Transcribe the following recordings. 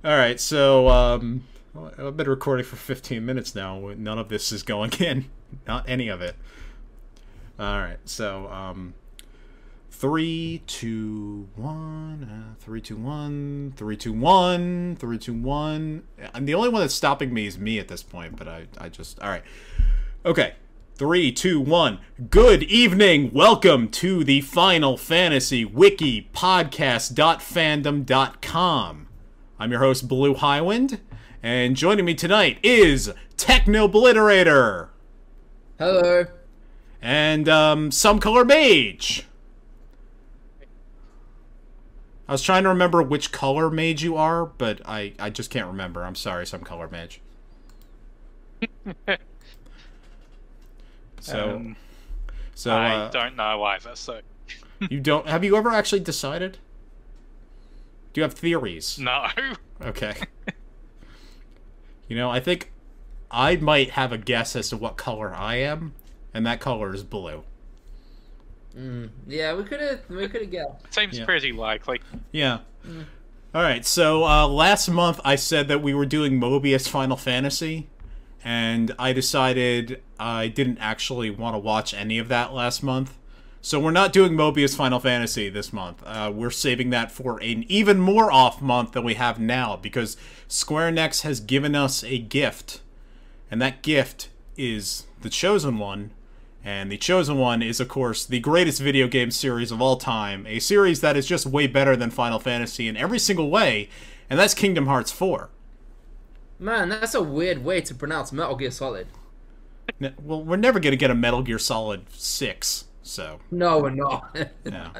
All right, so I've been recording for 15 minutes now. None of this is going in. Not any of it. All right, so 3, 2, 1, 3, 2, 1, 3, 2, 1, 3, 2, 1. And the only one that's stopping me is me at this point, but I just... All right. Okay. 3, 2, 1. Good evening. Welcome to the Final Fantasy Wiki Podcast.fandom.com. I'm your host, BlueHighwind, and joining me tonight is Technobliterator. Hello. And SomeColorMage. I was trying to remember which color mage you are, but I just can't remember. I'm sorry, SomeColorMage. So I don't know either. So you don't? Have you ever actually decided? Do you have theories? No. Okay. You know, I think I might have a guess as to what color I am, and that color is blue. Yeah, we could have guessed. Seems pretty likely. Yeah. All right. So last month I said that we were doing Mobius Final Fantasy, and I decided I didn't actually want to watch any of that last month. So we're not doing Mobius Final Fantasy this month. We're saving that for an even more off month than we have now, because Square Enix has given us a gift, and that gift is The Chosen One. And The Chosen One is, of course, the greatest video game series of all time, a series that is just way better than Final Fantasy in every single way, and that's Kingdom Hearts 4. Man, that's a weird way to pronounce Metal Gear Solid. Well, we're never going to get a Metal Gear Solid 6. So no, we're not. No.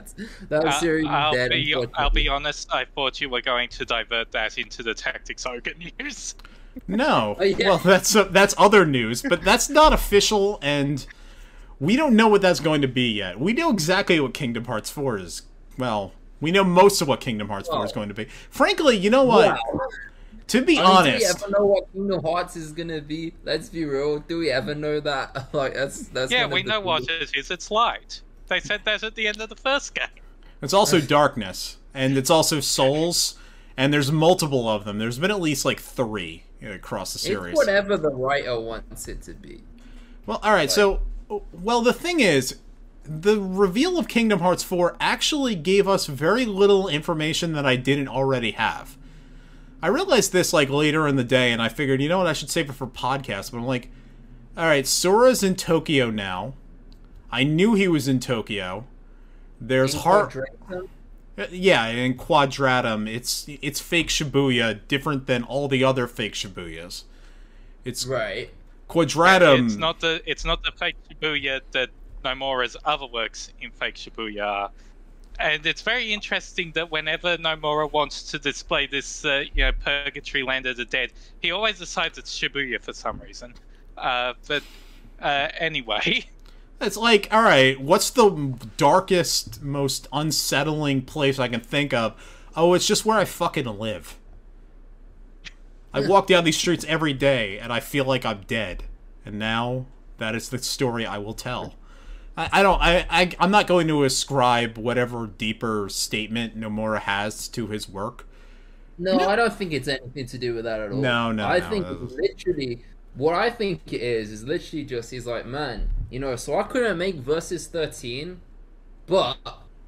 That series is dead. I'll be honest. I thought you were going to divert that into the Tactics Ogre news. No, Oh, yeah. Well, that's other news, but that's not official, and we don't know what that's going to be yet. We know exactly what Kingdom Hearts 4 is. Well, we know most of what Kingdom Hearts 4 is going to be. Frankly, you know what? Wow. To be Do honest, we ever know what Kingdom Hearts is gonna be? Let's be real. Do we ever know that? Like that's Yeah, gonna we be know what it is. It's light. They said that at the end of the first game. it's also darkness, and it's also souls, and there's multiple of them. There's been at least like 3 across the series. It's whatever the writer wants it to be. Well, all right. So, well, the thing is, the reveal of Kingdom Hearts 4 actually gave us very little information that I didn't already have. I realized this, like, later in the day, and I figured, you know what, I should save it for podcast, but I'm like, alright, Sora's in Tokyo now. I knew he was in Tokyo. There's Yeah, in Quadratum, it's fake Shibuya, different than all the other fake Shibuyas. It's right. Quadratum. It's not the fake Shibuya that Nomura's other works in fake Shibuya are. And it's very interesting that whenever Nomura wants to display this, Purgatory Land of the Dead, he always decides it's Shibuya for some reason. Anyway. It's like, alright, what's the darkest, most unsettling place I can think of? Oh, it's just where I fucking live. I walk down these streets every day, and I feel like I'm dead. And now, that is the story I will tell. I'm not going to ascribe whatever deeper statement Nomura has to his work. No, I don't think it's anything to do with that at all. I think it's literally, what I think it is literally just, he's like, man, so I couldn't make Versus 13, but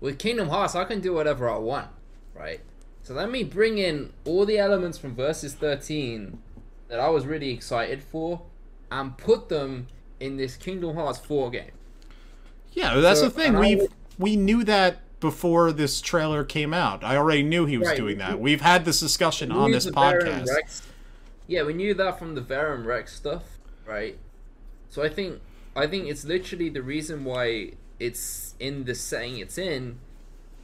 with Kingdom Hearts, I can do whatever I want, right? So let me bring in all the elements from Versus 13 that I was really excited for, and put them in this Kingdom Hearts 4 game. Yeah, that's the thing. We knew that before this trailer came out. I already knew he was doing that. We've had this discussion on this podcast. Yeah, we knew that from the Verum Rex stuff, right? So I think it's literally the reason why it's in the setting it's in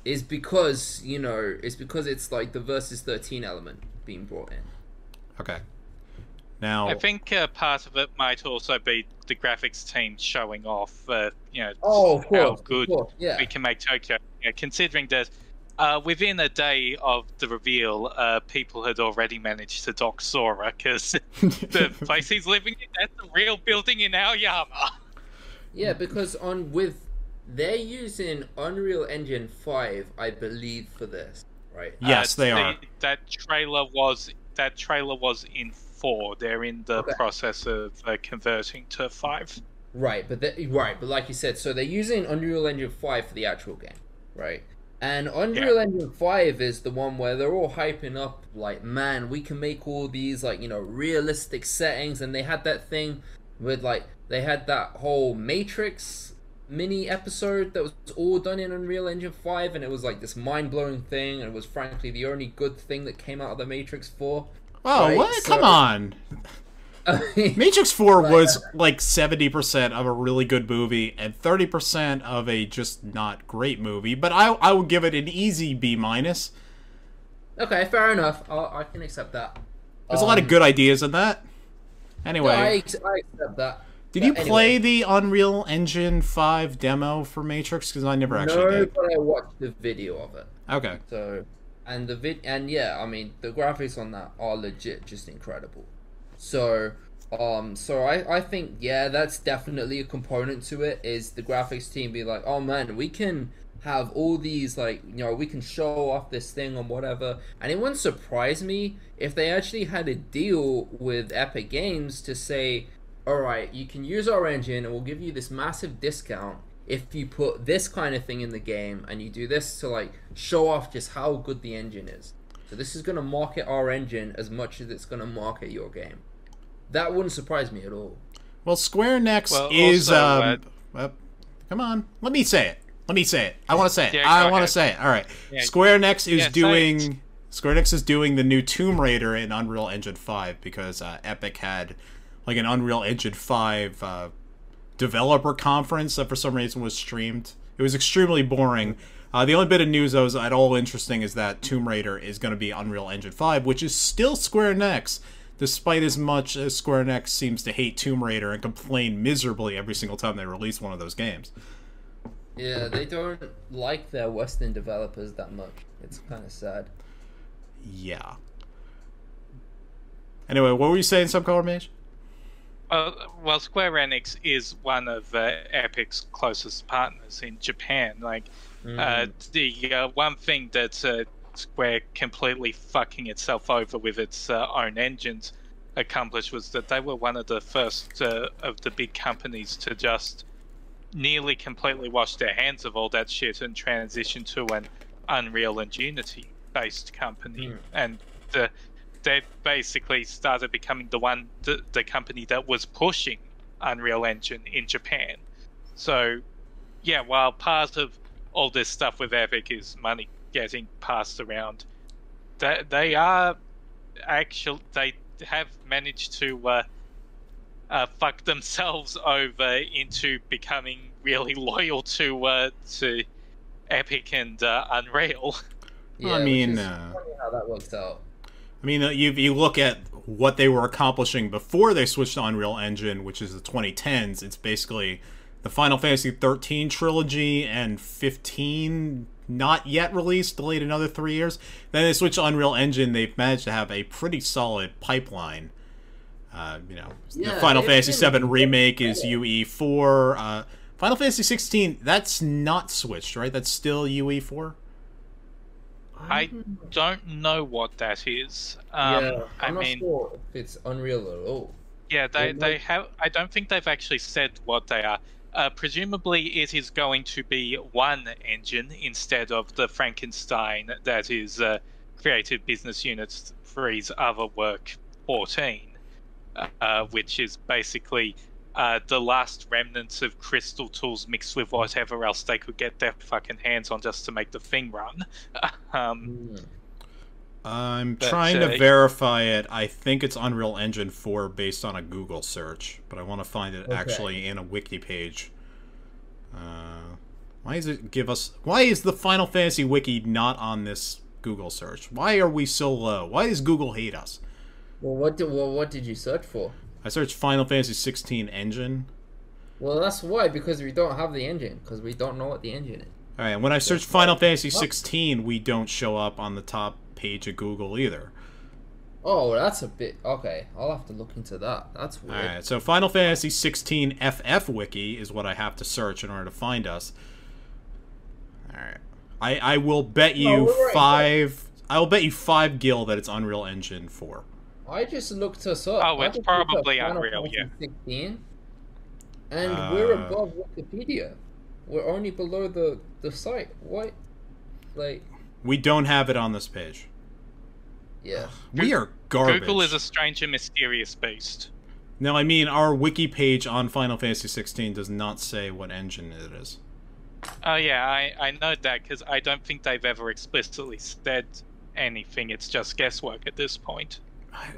is because, it's like the Versus 13 element being brought in. Okay. Now, I think part of it might also be the graphics team showing off, how good we can make Tokyo. Considering that within a day of the reveal, people had already managed to dock Sora, because the place he's living in, that's a real building in Aoyama. Yeah, because they're using Unreal Engine 5, I believe, for this, right? Yes, they are. That trailer was in 4. They're in the process of converting to 5. Right, but like you said, so they're using Unreal Engine 5 for the actual game, right? And Unreal Engine 5 is the one where they're all hyping up, like, man, we can make all these, like, you know, realistic settings. And they had that thing with, like, they had that whole Matrix mini episode that was all done in Unreal Engine 5. And it was, like, this mind-blowing thing. And it was, frankly, the only good thing that came out of the Matrix 4. Oh, right? What? So, come on. Matrix 4 was like 70% of a really good movie and 30% of a just not great movie, but I would give it an easy B-. Okay, fair enough. I can accept that. There's a lot of good ideas in that. Anyway, no, I accept that. Did you play the Unreal Engine 5 demo for Matrix? Because I never actually did. No, but I watched the video of it. Okay. So, and yeah, I mean, the graphics on that are legit just incredible. So I think, yeah, that's definitely a component to it, is the graphics team be like, oh man, we can have all these, like, you know, we can show off this thing and whatever. And it wouldn't surprise me if they actually had a deal with Epic Games to say, all right, you can use our engine and we'll give you this massive discount if you put this kind of thing in the game and you do this to, like, show off just how good the engine is. So this is going to market our engine as much as it's going to market your game. That wouldn't surprise me at all. Well, Square Enix is... come on. Let me say it. I want to say it. I want to say it. All right. Yeah. Square Enix is doing the new Tomb Raider in Unreal Engine 5 because Epic had like an Unreal Engine 5 developer conference that for some reason was streamed. It was extremely boring. The only bit of news that was at all interesting is that Tomb Raider is going to be Unreal Engine 5, which is still Square Enix, despite as much as Square Enix seems to hate Tomb Raider and complain miserably every single time they release one of those games. Yeah, they don't like their Western developers that much. It's kind of sad. Yeah. Anyway, what were you saying, SomeColorMage? Well, Square Enix is one of Epic's closest partners in Japan. Like, the one thing that Square completely fucking itself over with its own engines accomplished was that they were one of the first of the big companies to just nearly completely wash their hands of all that shit and transition to an Unreal and Unity based company. And they basically started becoming the company that was pushing Unreal Engine in Japan. So yeah, while part of all this stuff with Epic is money getting passed around, they have managed to fuck themselves over into becoming really loyal to Epic and Unreal. Yeah, I mean, funny how that works out. I mean, you look at what they were accomplishing before they switched to Unreal Engine, which is the 2010s. It's basically the Final Fantasy XIII trilogy and 15 not yet released, delayed another 3 years. Then they switched to Unreal Engine. They've managed to have a pretty solid pipeline. The Final Fantasy VII Remake is UE4. Final Fantasy 16, that's not switched, right? That's still UE4? I don't know what that is. I'm not sure if it's Unreal at all. Yeah, they have. I don't think they've actually said what they are. Presumably, it is going to be one engine instead of the Frankenstein that is Creative Business Unit 3's other work, 14, which is basically the last remnants of Crystal Tools mixed with whatever else they could get their fucking hands on just to make the thing run. I'm trying to verify it. I think it's Unreal Engine 4 based on a Google search, but I want to find it actually in a wiki page. Why is the Final Fantasy Wiki not on this Google search? Why are we so low? Why does Google hate us? Well, what did you search for? I searched Final Fantasy 16 engine. Well, that's why, because we don't have the engine, because we don't know what the engine is. Alright, when I search Final Fantasy 16, we don't show up on the top page of Google either. Oh, that's a bit... Okay, I'll have to look into that. That's weird. Alright, so Final Fantasy 16 FFWiki is what I have to search in order to find us. Alright. I will bet you I'll bet you 5 gil that it's Unreal Engine 4. I just looked us up. Oh, it's probably Unreal, yeah. 16, and we're above Wikipedia. We're only below the site. What? Like... We don't have it on this page. Yeah. We are garbage. Google is a strange and mysterious beast. No, I mean, our wiki page on Final Fantasy XVI does not say what engine it is. Oh, yeah, I know that, because I don't think they've ever explicitly said anything. It's just guesswork at this point.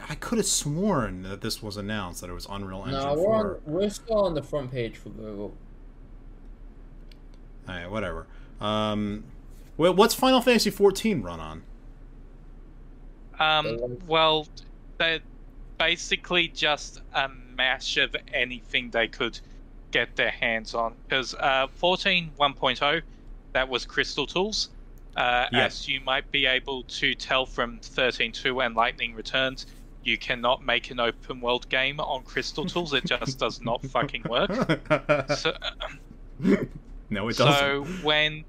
I could have sworn that this was announced, that it was Unreal Engine 4. No, we're still on the front page for Google. Alright, whatever. What's Final Fantasy XIV run on? Well, they're basically just a mash of anything they could get their hands on. Because 14 1.0, that was Crystal Tools. As you might be able to tell from 13.2 and Lightning Returns, you cannot make an open world game on Crystal Tools. It just does not fucking work. So, no, it doesn't.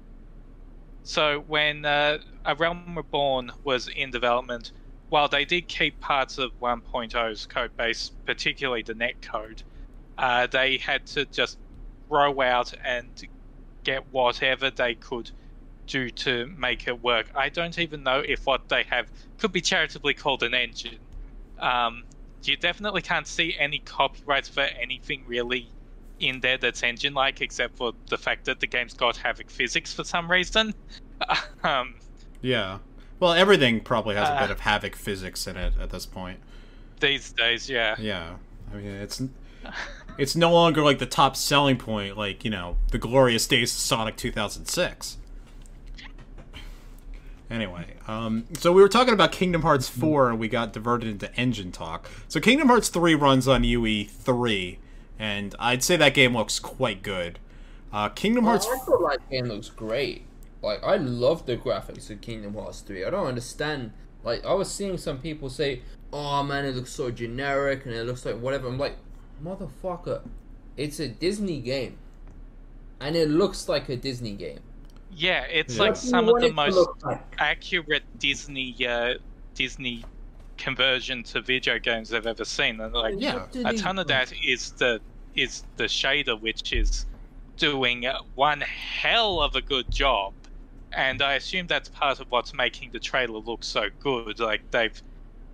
So when A Realm Reborn was in development, while they did keep parts of 1.0's code base, particularly the netcode, they had to just throw out and get whatever they could do to make it work. I don't even know if what they have could be charitably called an engine. You definitely can't see any copyrights for anything really in there that's engine-like, except for the fact that the game's got Havoc physics for some reason. Yeah. Well, everything probably has a bit of Havoc physics in it at this point. These days, yeah. Yeah. I mean, it's no longer like the top selling point, like, you know, the glorious days of Sonic 2006. Anyway, so we were talking about Kingdom Hearts 4, and we got diverted into engine talk. So Kingdom Hearts 3 runs on UE3, and I'd say that game looks quite good. Kingdom Hearts... I feel like that game looks great. Like, I love the graphics of Kingdom Hearts 3. I don't understand. Like, I was seeing some people say, oh man, it looks so generic, and it looks like whatever. I'm like, motherfucker, it's a Disney game. And it looks like a Disney game. Yeah, it's like some of the most accurate Disney conversion to video games I've ever seen, and like a ton of that is the shader, which is doing one hell of a good job, and I assume that's part of what's making the trailer look so good. Like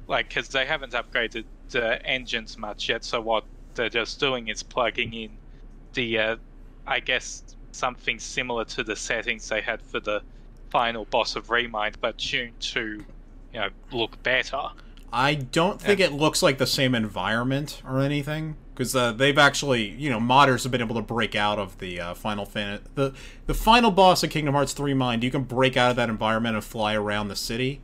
because they haven't upgraded the engines much yet, so what they're just doing is plugging in the I guess something similar to the settings they had for the final boss of Remind, but tuned to, you know, look better. I don't think it looks like the same environment or anything, because they've actually, you know, modders have been able to break out of the Final Fantasy... The final boss of Kingdom Hearts 3 Mind, you can break out of that environment and fly around the city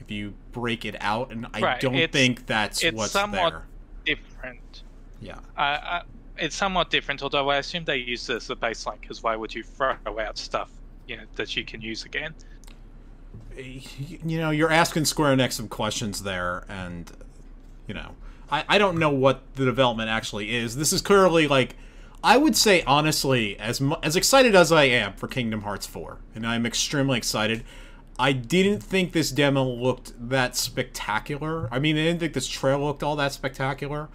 if you break it out, and I don't think that's what's there. It's somewhat different. Yeah. It's somewhat different, although I assume they use this as a baseline, because why would you throw out stuff, you know, that you can use again? You know, you're asking Square Enix some questions there, and, you know, I don't know what the development actually is. This is clearly, like, I would say, honestly, as excited as I am for Kingdom Hearts 4, and I'm extremely excited, I didn't think this demo looked that spectacular. I mean, I didn't think this trailer looked all that spectacular.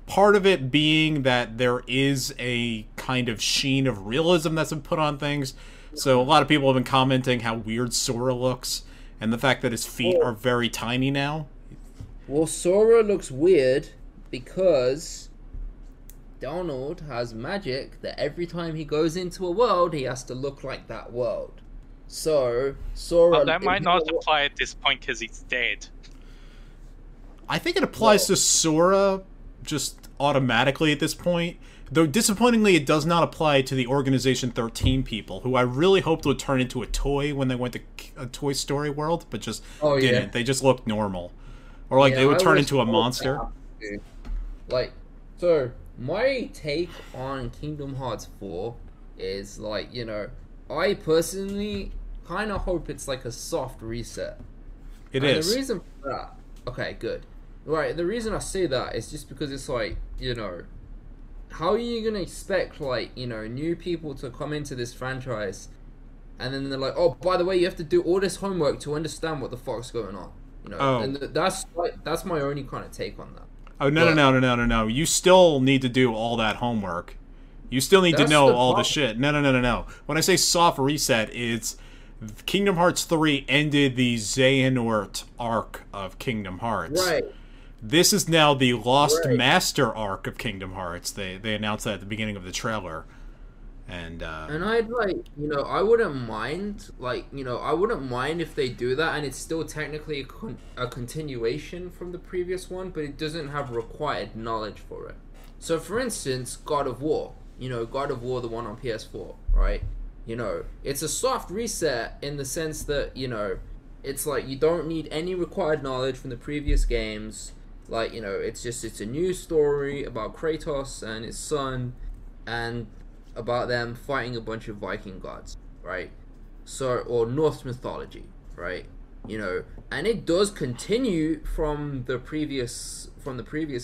Part of it being that there is a kind of sheen of realism that's been put on things. So a lot of people have been commenting how weird Sora looks, and the fact that his feet are very tiny now. Well, Sora looks weird because Donald has magic that every time he goes into a world, he has to look like that world. So, Sora... Well, that might not apply at this point because he's dead. I think it applies to Sora just automatically at this point. Though, disappointingly, it does not apply to the Organization 13 people, who I really hoped would turn into a toy when they went to a Toy Story World, but just didn't. Yeah. They just looked normal. Or, like, they would turn into a monster. Like, so, my take on Kingdom Hearts 4 is, like, you know, I personally kind of hope it's, like, a soft reset. It is. The reason for that... Okay, good. Right, the reason I say that is just because it's, like, you know... How are you going to expect, like, you know, new people to come into this franchise and then they're like, oh, by the way, you have to do all this homework to understand what the fuck's going on. You know, and that's my only kind of take on that. Oh no! You still need to do all that homework. You still need to know all the shit. No. When I say soft reset, it's Kingdom Hearts 3 ended the Xehanort arc of Kingdom Hearts. Right. This is now the Lost Master arc of Kingdom Hearts. They announced that at the beginning of the trailer. And I'd I wouldn't mind, I wouldn't mind if they do that and it's still technically a continuation from the previous one, but it doesn't have required knowledge for it. So for instance, God of War, God of War, the one on PS4, right? It's a soft reset in the sense that, it's like you don't need any required knowledge from the previous games. Like, it's a new story about Kratos and his son and about them fighting a bunch of Viking gods, right? Or Norse mythology, right? And it does continue from the previous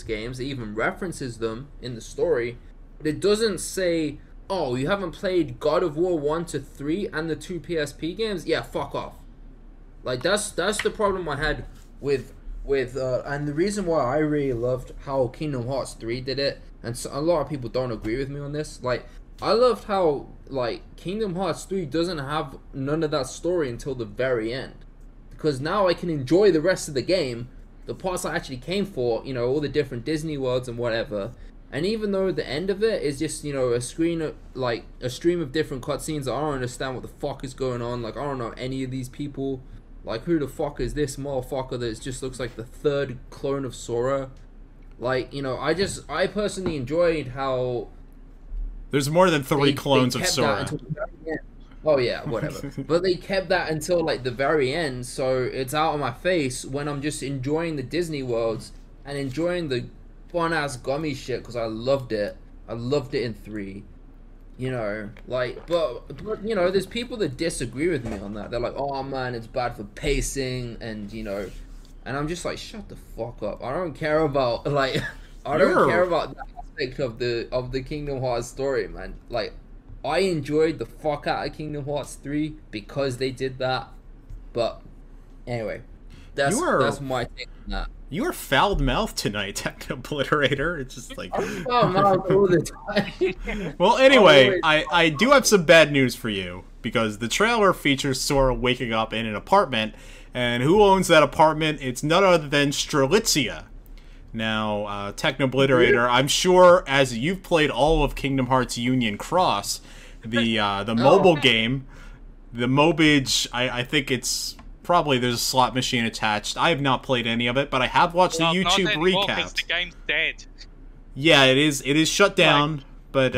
games. It even references them in the story, but it doesn't say, oh, you haven't played God of War 1 to 3 and the 2 PSP games? Yeah, fuck off. Like, that's the problem I had with and the reason why I really loved how Kingdom Hearts 3 did it, and so a lot of people don't agree with me on this, like, I loved how, like, Kingdom Hearts 3 doesn't have none of that story until the very end. Because now I can enjoy the rest of the game, the parts I actually came for, all the different Disney worlds and whatever. And even though the end of it is just, a stream of different cutscenes, I don't understand what the fuck is going on. Like, I don't know any of these people. Like, who the fuck is this motherfucker that just looks like the third clone of Sora? Like, I personally enjoyed how... There's more than 3 clones of Sora. Oh yeah, whatever. But they kept that until, like, the very end, so it's out of my face when I'm just enjoying the Disney worlds and enjoying the fun-ass gummy shit, because I loved it. I loved it in 3. But there's people that disagree with me on that. They're like, oh man, it's bad for pacing, and and I'm just like, shut the fuck up. I don't care about that aspect of the Kingdom Hearts story, man. Like, I enjoyed the fuck out of Kingdom Hearts 3 because they did that. But anyway, that's my take on that. You are foul-mouthed tonight, Technobliterator. It's just like... I'm foul-mouthed all the time. Well, anyway, I do have some bad news for you, because the trailer features Sora waking up in an apartment, and who owns that apartment? It's none other than Strelitzia. Now, Technobliterator, I'm sure as you've played all of Kingdom Hearts Union Cross, the mobile game, the Mobage, I think it's... Probably there's a slot machine attached. I have not played any of it, but I have watched the YouTube recap. The game's dead. Yeah, it is shut down, but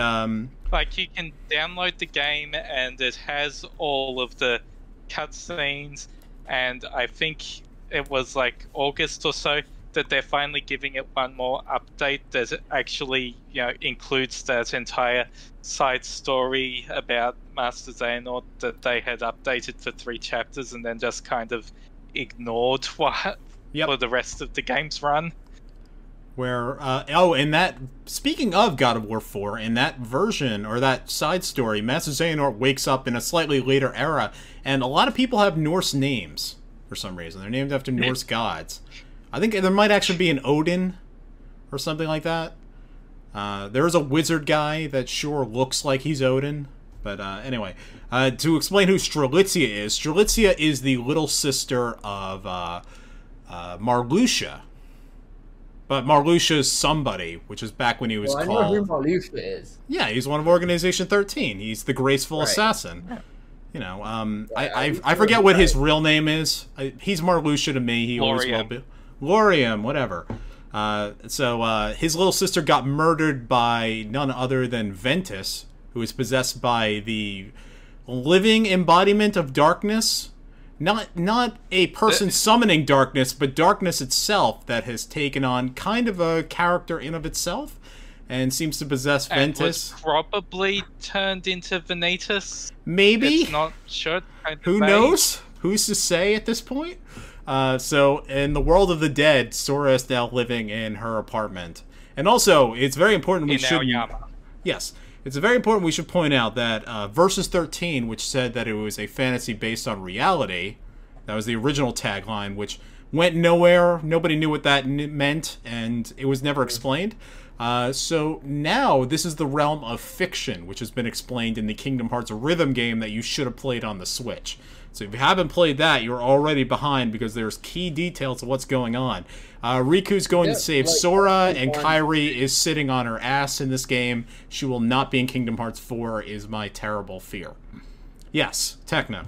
like, you can download the game and it has all of the cutscenes, and I think it was like August or so that they're finally giving it one more update that actually, includes that entire side story about Master Xehanort that they had updated for 3 chapters and then just kind of ignored for the rest of the game's run. Where, speaking of God of War 4, in that version, or that side story, Master Xehanort wakes up in a slightly later era, and a lot of people have Norse names for some reason. They're named after Norse gods. I think there might actually be an Odin or something like that. There's a wizard guy that sure looks like he's Odin. But anyway, to explain who Strelitzia is the little sister of Marluxia. But Marluxia's somebody, which is back when he was called... I know who Marluxia is. Yeah, he's one of Organization 13. He's the graceful assassin. I forget what his real name is. He's Marluxia to me. He always will be. Lorium, whatever. So his little sister got murdered by none other than Ventus, who is possessed by the living embodiment of darkness. Not a person summoning darkness, but darkness itself that has taken on kind of a character in of itself and seems to possess Ventus. Was probably turned into Vanitas. Maybe. It's not sure. Who knows? Who's to say at this point? So, in the world of the dead, Sora is now living in her apartment. And also, it's very important we should... Aoyama. Yes. It's very important we should point out that Versus 13, which said that it was a fantasy based on reality, that was the original tagline, which went nowhere. Nobody knew what that meant, and it was never explained. So now this is the realm of fiction, which has been explained in the Kingdom Hearts rhythm game that you should have played on the Switch. So if you haven't played that, you're already behind because there's key details of what's going on. Riku's going to save Sora, and Kairi is sitting on her ass in this game. She will not be in Kingdom Hearts 4, is my terrible fear. Yes, Techno.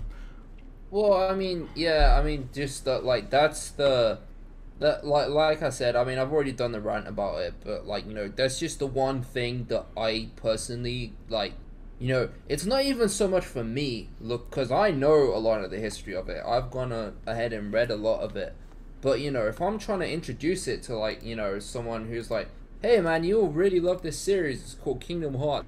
Well, I mean, yeah, I mean, just like that's like I said, I mean, I've already done the rant about it, but like, you know, that's just the one thing that I personally like. You know, it's not even so much for me, look, because I know a lot of the history of it. I've gone ahead and read a lot of it. But, you know, if I'm trying to introduce it to, like, you know, someone who's like, hey, man, you'll really love this series. It's called Kingdom Hearts.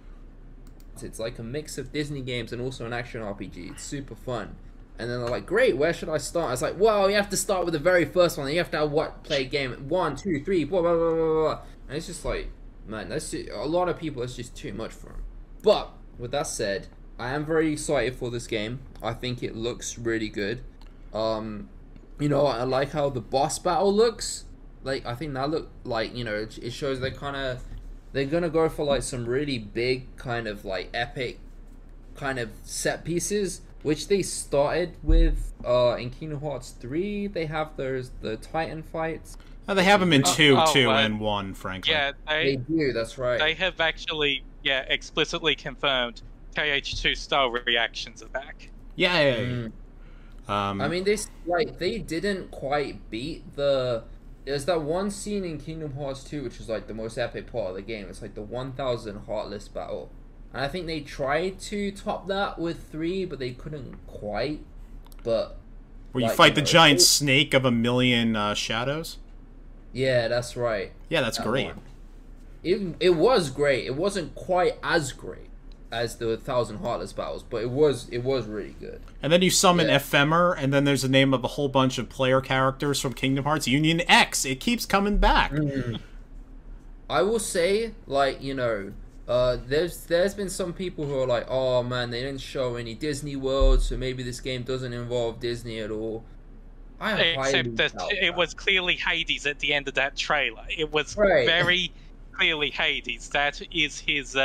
It's like a mix of Disney games and also an action RPG. It's super fun. And then they're like, great, where should I start? I was like, well, you have to start with the very first one. You have to play game 1, 2, 3, blah, blah, blah, blah, blah. And it's just like, man, that's just, a lot of people, it's just too much for them. But with that said, I am very excited for this game. I think it looks really good. You know, I like how the boss battle looks. Like, I think that look like, you know, it shows they're gonna go for like some really big kind of like epic kind of set pieces, which they started with in Kingdom Hearts 3. They have the Titan fights. They have them in 2 and 1, frankly. Yeah, they do. That's right. They have actually, explicitly confirmed KH2 style reactions are back. Yay! I mean, they didn't quite beat there's that one scene in Kingdom Hearts 2, which is like the most epic part of the game. It's like the 1000 Heartless battle. And I think they tried to top that with 3, but they couldn't quite. But where you fight the giant snake of 1,000,000 shadows? Yeah, that's right. Yeah, that's great. It was great. It wasn't quite as great as the 1000 Heartless battles, but it was really good. And then you summon Ephemer, and then there's the name of a whole bunch of player characters from Kingdom Hearts. Union X, it keeps coming back. I will say, like, you know, there's been some people who are like, oh man, they didn't show any Disney World, so maybe this game doesn't involve Disney at all. Except that it was clearly Hades at the end of that trailer. It was very clearly Hades. That is his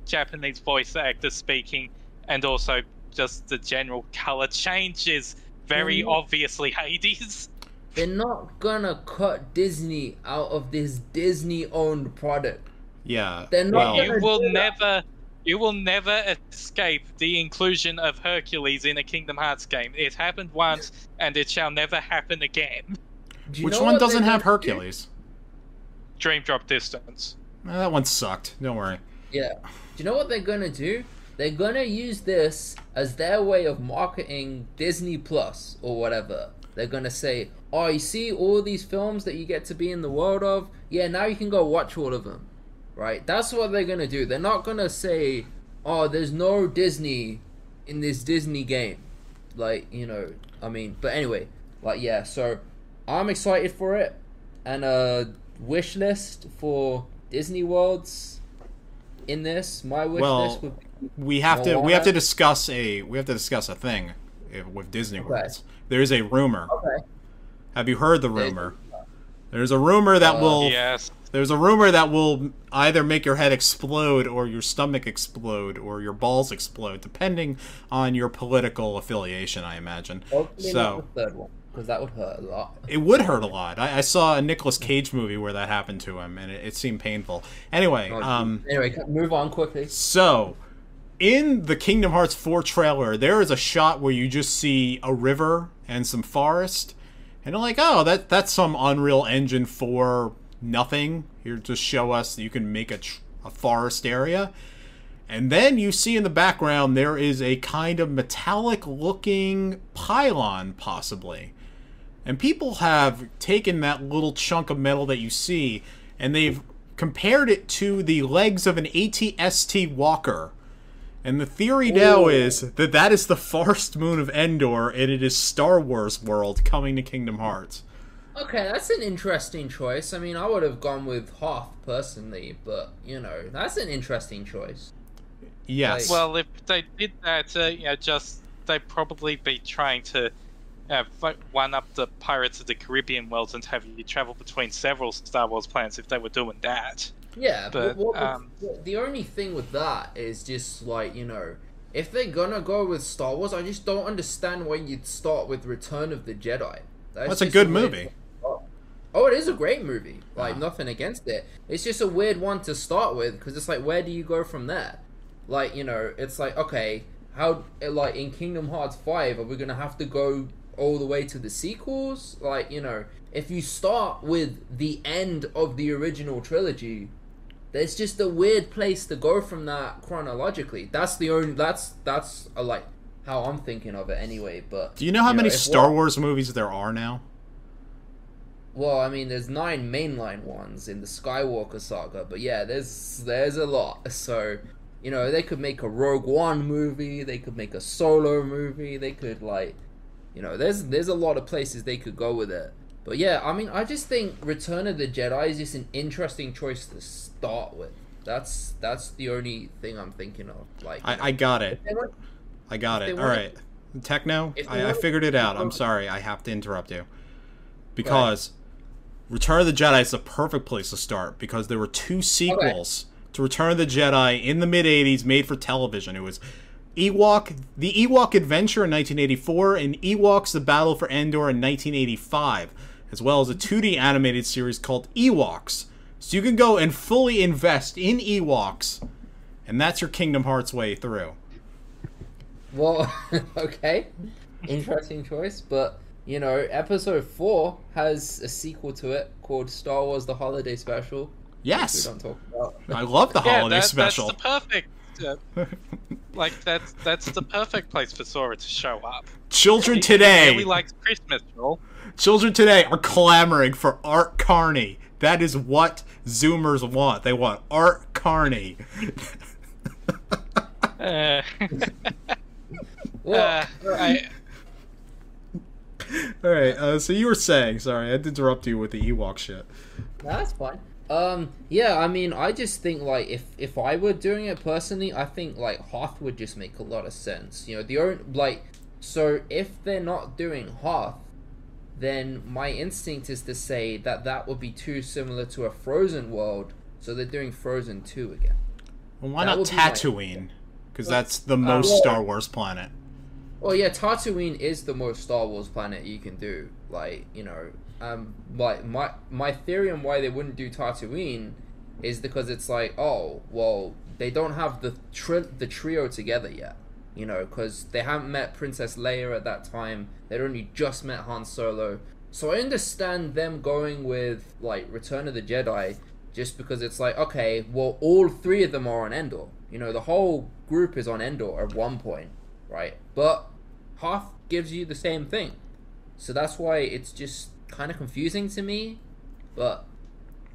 Japanese voice actor speaking, and also just the general color change is very obviously Hades. They're not gonna cut Disney out of this Disney-owned product. Yeah, they're not. You will never escape the inclusion of Hercules in a Kingdom Hearts game. It happened once, and it shall never happen again. Which one doesn't have Hercules? Dream Drop Distance. That one sucked. Don't worry. Yeah. Do you know what they're gonna do? They're gonna use this as their way of marketing Disney Plus or whatever. They're gonna say, oh, you see all these films that you get to be in the world of? Yeah, now you can go watch all of them. Right? That's what they're gonna do. They're not gonna say, oh, there's no Disney in this Disney game. Like, you know, I mean, but anyway, like, yeah, so I'm excited for it. And a wish list for Disney Worlds in this. My wish list would be we have to discuss a thing with Disney Worlds. There's a rumor. Okay. Have you heard the rumor? There's a rumor that will There's a rumor that will either make your head explode or your stomach explode or your balls explode, depending on your political affiliation, I imagine. Hopefully not the third one, because that would hurt a lot. It would hurt a lot. I saw a Nicolas Cage movie where that happened to him, and it seemed painful. Anyway, move on quickly. So, in the Kingdom Hearts 4 trailer, there is a shot where you just see a river and some forest, and you're like, oh, that's some Unreal Engine 4 nothing. Here to show us that you can make a forest area. And then you see in the background there is a kind of metallic looking pylon, possibly. And people have taken that little chunk of metal that you see and they've compared it to the legs of an AT-ST walker. And the theory now is that that is the Forest Moon of Endor, and it is Star Wars world coming to Kingdom Hearts. Okay, that's an interesting choice. I mean, I would have gone with Hoth, personally, but, you know, that's an interesting choice. Yes. Well, if they did that, they'd probably be trying to one up the Pirates of the Caribbean worlds and have you travel between several Star Wars planets if they were doing that. Yeah, but the only thing with that is just like, if they're gonna go with Star Wars, I just don't understand why you'd start with Return of the Jedi. That's a good movie. Oh, it is a great movie. Like, nothing against it. It's just a weird one to start with, because it's like, where do you go from there? Like, it's like, okay, how, like, in Kingdom Hearts 5, are we gonna have to go all the way to the sequels? Like, if you start with the end of the original trilogy, there's just a weird place to go from that chronologically. That's the only, that's like, how I'm thinking of it anyway, but... Do you know how many Star Wars movies there are now? Well, I mean, there's 9 mainline ones in the Skywalker saga, but yeah, there's a lot. So, they could make a Rogue One movie, they could make a Solo movie, they could, like, there's a lot of places they could go with it. But yeah, I mean, I just think Return of the Jedi is just an interesting choice to start with. That's the only thing I'm thinking of. Like, I got it. I got it. All right. Techno, I figured it out. I'm sorry. I have to interrupt you. Because Return of the Jedi is the perfect place to start, because there were 2 sequels to Return of the Jedi in the mid-'80s made for television. It was The Ewok Adventure in 1984 and Ewoks The Battle for Endor in 1985, as well as a 2D animated series called Ewoks. So you can go and fully invest in Ewoks, and that's your Kingdom Hearts way through. Well, okay. Interesting choice, but... Episode 4 has a sequel to it called Star Wars: The Holiday Special. Yes, we don't talk about. I love the Holiday Special. That's the perfect, that's the perfect place for Sora to show up. Children today, he likes Christmas, Joel. Children today are clamoring for Art Carney. That is what Zoomers want. They want Art Carney. Alright, so you were saying, sorry, I had to interrupt you with the Ewok shit. No, that's fine. Yeah, I mean, I just think, like, if I were doing it personally, I think, like, Hoth would just make a lot of sense. So if they're not doing Hoth, then my instinct is to say that would be too similar to a Frozen world, so they're doing Frozen 2 again. Well, why not Tatooine? Because that's the most Star Wars planet. Well, yeah, Tatooine is the most Star Wars planet you can do. Like, like my theory on why they wouldn't do Tatooine is because it's like, oh, well, they don't have the trio together yet. Because they haven't met Princess Leia at that time. They'd only just met Han Solo. So I understand them going with, like, Return of the Jedi just because it's like, okay, well, all 3 of them are on Endor. The whole group is on Endor at one point. Right, but Hoth gives you the same thing, so that's why it's just kind of confusing to me. But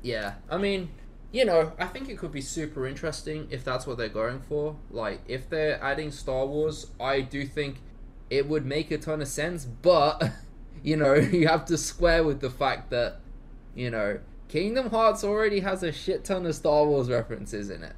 yeah, I mean, I think it could be super interesting if that's what they're going for. Like, if they're adding Star Wars, I do think it would make a ton of sense. But you have to square with the fact that Kingdom Hearts already has a shit ton of Star Wars references in it.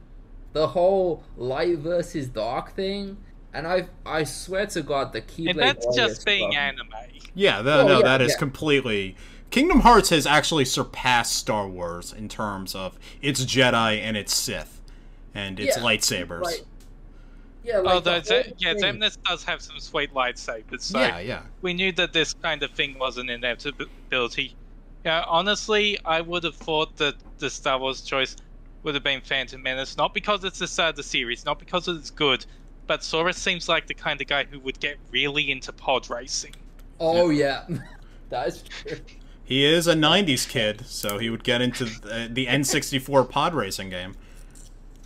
The whole light versus dark thing. And I swear to God, the Keyblade... And that's just being anime. Yeah, that is completely... Kingdom Hearts has actually surpassed Star Wars in terms of its Jedi and its Sith. And its lightsabers. Xemnas does have some sweet lightsabers. So we knew that this kind of thing was an inevitability. Honestly, I would have thought that the Star Wars choice would have been Phantom Menace. Not because it's the start of the series, not because it's good... But Sora seems like the kind of guy who would get really into pod racing. Oh, yeah. That's true. He is a 90s kid, so he would get into the N64 pod racing game.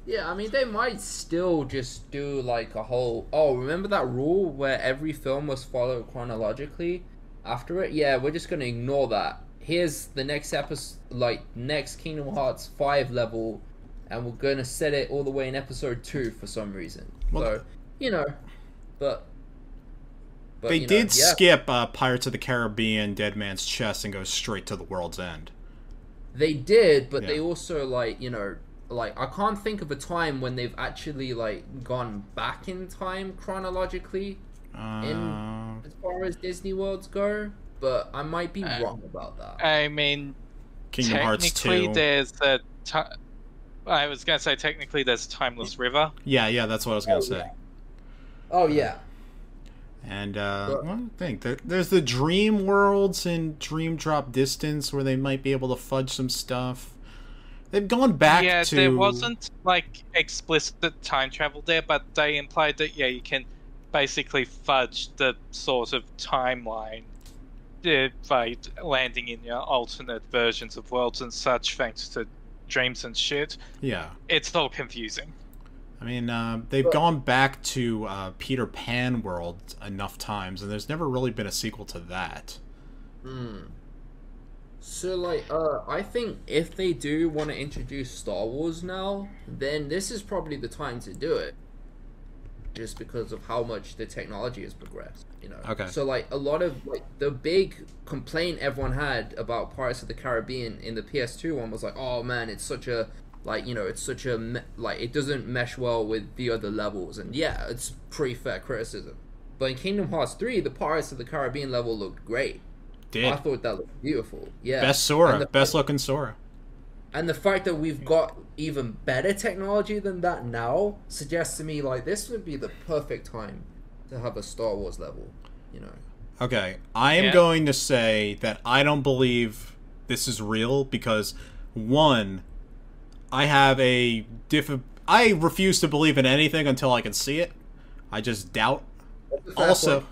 Yeah, I mean, they might still just do, like, a whole... Oh, remember that rule where every film was followed chronologically after it? Yeah, we're just going to ignore that. Here's the next episode, like, next Kingdom Hearts 5 level, and we're going to set it all the way in episode 2 for some reason. Well, so, but they did skip Pirates of the Caribbean, Dead Man's Chest, and go straight to the World's End. They did, but they also, like, like, I can't think of a time when they've actually, like, gone back in time chronologically as far as Disney Worlds go, but I might be wrong about that. I mean, Kingdom Hearts 2. There's the I was going to say, technically, there's Timeless River. Yeah, that's what I was going to say. Yeah. Oh, yeah. And, I think there's the Dream Worlds and Dream Drop Distance where they might be able to fudge some stuff. They've gone back to... Yeah, there wasn't, like, explicit time travel there, but they implied that, yeah, you can basically fudge the sort of timeline by landing in your alternate versions of worlds and such, thanks to dreams and shit. Yeah. It's all confusing. I mean, they've gone back to Peter Pan World enough times, and there's never really been a sequel to that. So, like, I think if they do want to introduce Star Wars now, then this is probably the time to do it. Just because of how much the technology has progressed, you know. Okay. So, like, a lot of, like, the big complaint everyone had about Pirates of the Caribbean in the PS2 one was like, oh man, it's such a, like, you know, it's such a, like, it doesn't mesh well with the other levels. And yeah, it's pretty fair criticism. But in Kingdom Hearts 3, the Pirates of the Caribbean level looked great. I thought that looked beautiful. Yeah. Best Sora. Best looking Sora. And the fact that we've got even better technology than that now suggests to me, like, this would be the perfect time to have a Star Wars level, you know. Okay, I am going to say that I don't believe this is real because, one, I have I refuse to believe in anything until I can see it. I just doubt. Also,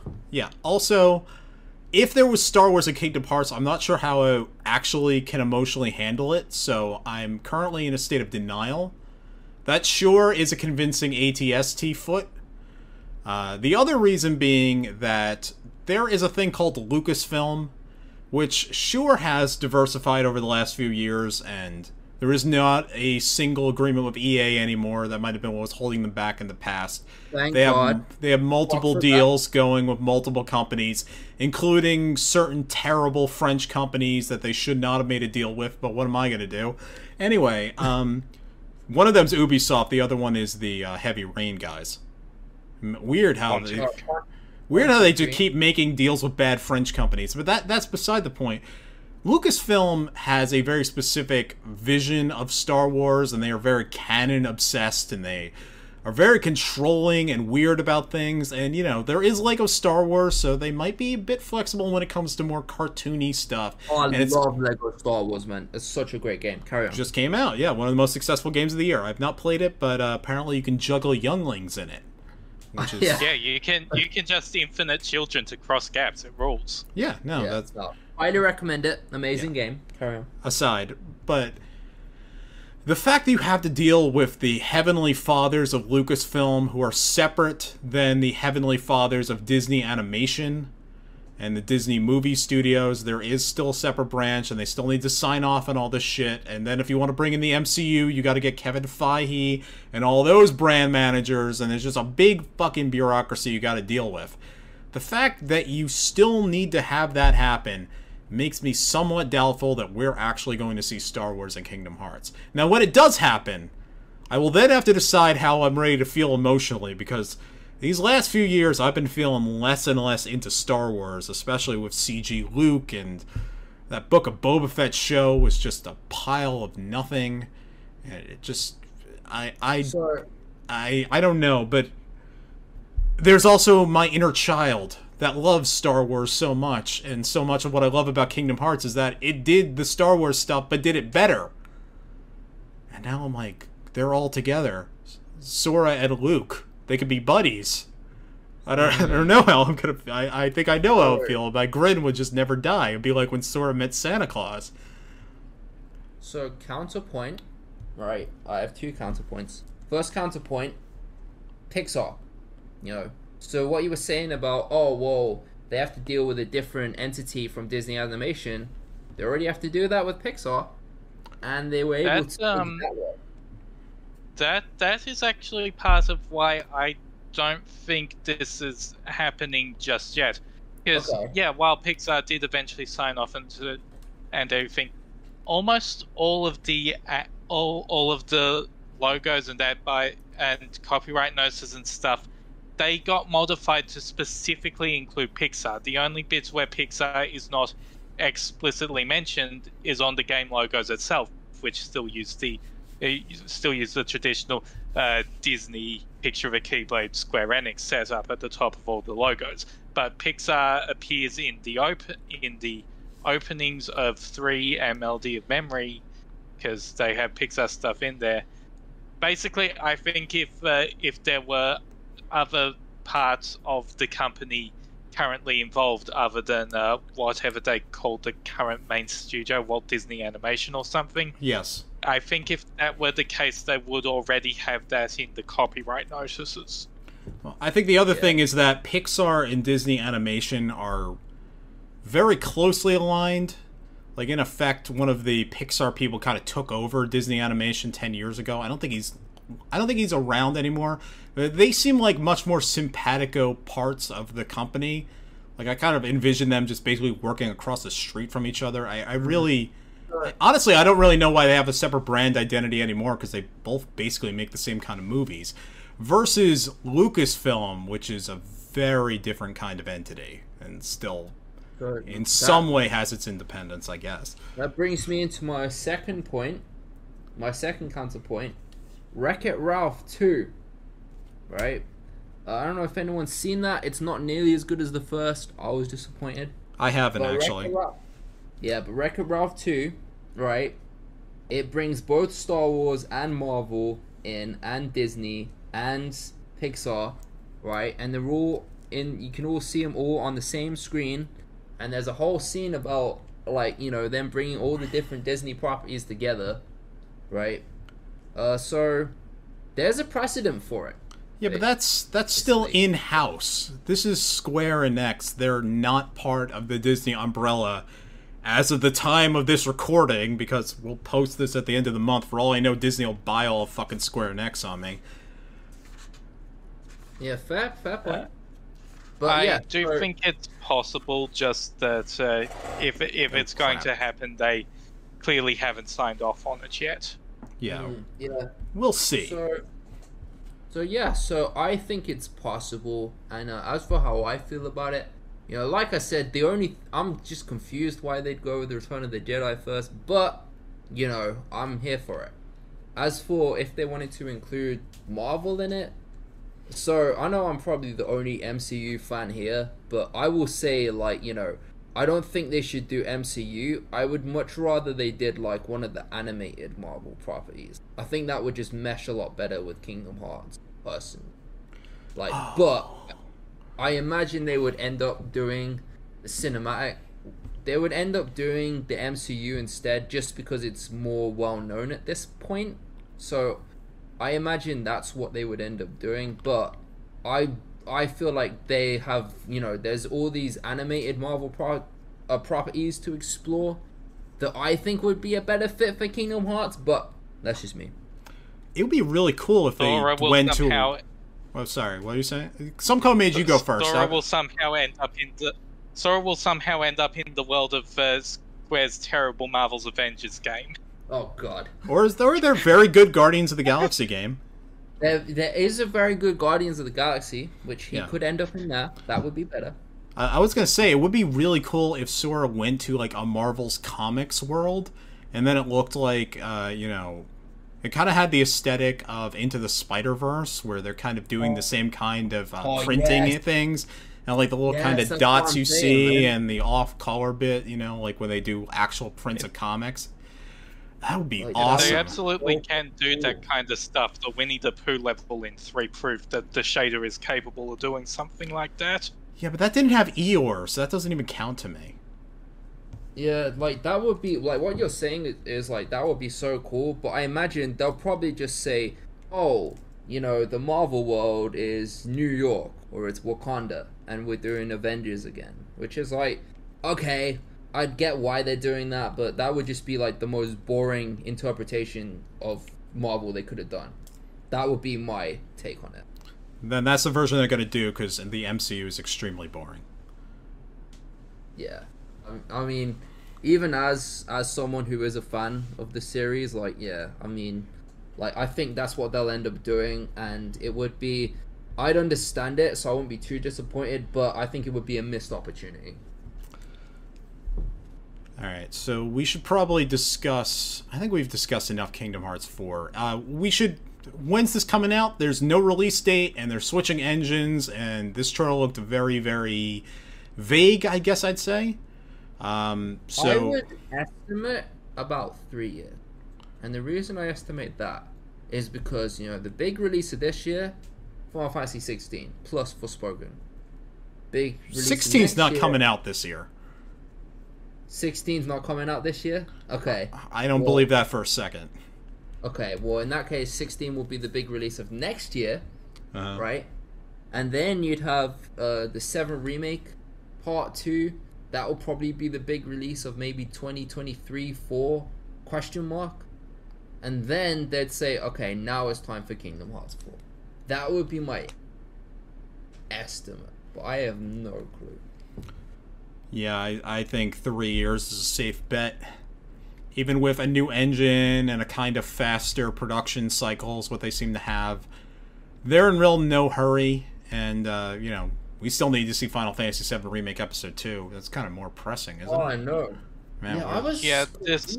if there was Star Wars and Kingdom Hearts, I'm not sure how I actually can emotionally handle it, so I'm currently in a state of denial. That sure is a convincing ATST foot. The other reason being that there is a thing called Lucasfilm, which sure has diversified over the last few years, and there is not a single agreement with EA anymore. That might have been what was holding them back in the past. Thank God. They have multiple deals going with multiple companies, including certain terrible French companies that they should not have made a deal with, but what am I going to do? Anyway, one of them's Ubisoft, the other one is the Heavy Rain guys. Weird how they just keep making deals with bad French companies, but that's beside the point. Lucasfilm has a very specific vision of Star Wars, and they are very canon obsessed, and they are very controlling and weird about things. And, you know, there is Lego Star Wars, so they might be a bit flexible when it comes to more cartoony stuff. Oh, I love Lego Star Wars, man. It's such a great game. Carry on. Just came out, yeah. One of the most successful games of the year. I've not played it, but apparently you can juggle younglings in it. Which is... yeah, you can just infinite children to cross gaps. It rules. Yeah, no, that's... Highly recommend it. Amazing game. Carry on. Aside, but the fact that you have to deal with the Heavenly Fathers of Lucasfilm, who are separate than the Heavenly Fathers of Disney Animation and the Disney Movie Studios, there is still a separate branch, and they still need to sign off on all this shit. And then if you want to bring in the MCU, you got to get Kevin Feige and all those brand managers, and there's just a big fucking bureaucracy you got to deal with. The fact that you still need to have that happen makes me somewhat doubtful that we're actually going to see Star Wars and Kingdom Hearts. Now, when it does happen, I will then have to decide how I'm ready to feel emotionally, because these last few years I've been feeling less and less into Star Wars, especially with CG Luke, and that Book of Boba Fett show was just a pile of nothing. And it just... I don't know, but there's also my inner child that loves Star Wars so much, and so much of what I love about Kingdom Hearts is that it did the Star Wars stuff, but did it better. And now I'm like, they're all together. Sora and Luke. They could be buddies. I don't know how I'm gonna... I think I know how I feel. My grin would just never die. It'd be like when Sora met Santa Claus. So, counterpoint. Right, I have two counterpoints. First counterpoint, Pixar. You know, so what you were saying about, oh, well, they have to deal with a different entity from Disney Animation, they already have to do that with Pixar, and they were able to do that. That is actually part of why I don't think this is happening just yet. Because, yeah, while Pixar did eventually sign off into it and everything, almost all of the all of the logos and and copyright notices and stuff, they got modified to specifically include Pixar. The only bits where Pixar is not explicitly mentioned is on the game logos itself, which still use the traditional Disney picture of a Keyblade Square Enix setup at the top of all the logos. But Pixar appears in the openings of 3 and Melody of Memory, because they have Pixar stuff in there. Basically, I think if there were other parts of the company currently involved other than whatever they call the current main studio, Walt Disney Animation or something. Yes. I think if that were the case, they would already have that in the copyright notices. Well, I think the other thing is that Pixar and Disney Animation are very closely aligned. Like, in effect, one of the Pixar people kind of took over Disney Animation 10 years ago. I don't think he's around anymore. They seem like much more simpatico parts of the company. Like, I kind of envision them just basically working across the street from each other. I really... Honestly, I don't really know why they have a separate brand identity anymore, because they both basically make the same kind of movies. Versus Lucasfilm, which is a very different kind of entity, and still, in some way, has its independence, I guess. That brings me into my second point, my second counterpoint. Wreck-It Ralph 2, right? I don't know if anyone's seen that. It's not nearly as good as the first. I was disappointed. I haven't, actually. Yeah, but Wreck-It Ralph 2, right? It brings both Star Wars and Marvel in, and Disney and Pixar, right? And they're all in. You can all see them all on the same screen. And there's a whole scene about, like, you know, them bringing all the different Disney properties together, right? So there's a precedent for it. Yeah, but that's still in-house. This is Square Enix. They're not part of the Disney umbrella as of the time of this recording, because we'll post this at the end of the month. For all I know, Disney will buy all of fucking Square Enix on me. Yeah, fair point. But I do think it's possible, just that if it's going to happen, they clearly haven't signed off on it yet. Yeah. Yeah. We'll see. So I think it's possible, and as for how I feel about it, you know, like I said, I'm just confused why they'd go with the Return of the Jedi first, but, you know, I'm here for it. As for if they wanted to include Marvel in it, so I know I'm probably the only MCU fan here, but I will say, like, you know, I don't think they should do MCU. I would much rather they did, like, one of the animated Marvel properties. I think that would just mesh a lot better with Kingdom Hearts, personally. Like, but I imagine they would end up doing the cinematic. They would end up doing the MCU instead, just because it's more well known at this point. So I imagine that's what they would end up doing. But I feel like they have, you know, there's all these animated Marvel properties to explore that I think would be a better fit for Kingdom Hearts. But that's just me. It would be really cool if they went to. Oh, sorry. What are you saying? SomeColorMage, you go first. Sora will somehow end up in the world of Square's terrible Marvel's Avengers game. Oh God. Or is there very good Guardians of the Galaxy game? There is a very good Guardians of the Galaxy, which he could end up in there. That would be better. I was gonna say, it would be really cool if Sora went to, like, a Marvel's comics world, and then it looked like, you know, it kind of had the aesthetic of Into the Spider-Verse, where they're kind of doing the same kind of printing things, and, like, the little kind of dots you see, and the off-color bit, you know, like when they do actual prints of comics. That would be awesome. They absolutely can do that kind of stuff. The Winnie the Pooh level in 3 proved that the shader is capable of doing something like that. Yeah, but that didn't have Eeyore, so that doesn't even count to me. Yeah, like, that would be, like, what you're saying is, like, that would be so cool, but I imagine they'll probably just say, oh, you know, the Marvel world is New York, or it's Wakanda, and we're doing Avengers again, which is like, okay, I'd get why they're doing that, but that would just be, like, the most boring interpretation of Marvel they could have done. That would be my take on it. Then that's the version they're going to do, because the MCU is extremely boring. Yeah. I mean, even as someone who is a fan of the series, like, yeah, I mean, like, I think that's what they'll end up doing, and it would be, I'd understand it, so I wouldn't be too disappointed, but I think it would be a missed opportunity. Alright, so we should probably discuss, I think we've discussed enough Kingdom Hearts 4. We should, when's this coming out? There's no release date, and they're switching engines, and this trailer looked very, very vague, I guess I'd say. I would estimate about 3 years. And the reason I estimate that is because, you know, the big release of this year, Final Fantasy 16, plus Forspoken. Big release 16's not coming out this year. 16's not coming out this year? Okay. I don't believe that for a second. Okay, well, in that case, 16 will be the big release of next year, right? And then you'd have the 7 Remake Part 2. That will probably be the big release of maybe 2023, 4, question mark. And then they'd say, okay, now it's time for Kingdom Hearts 4. That would be my estimate, but I have no clue. Yeah, I think 3 years is a safe bet. Even with a new engine and a kind of faster production cycles, what they seem to have, they're in real no hurry. And, you know, we still need to see Final Fantasy VII Remake Episode 2. That's kind of more pressing, isn't it? Oh, I know. Man, yeah, this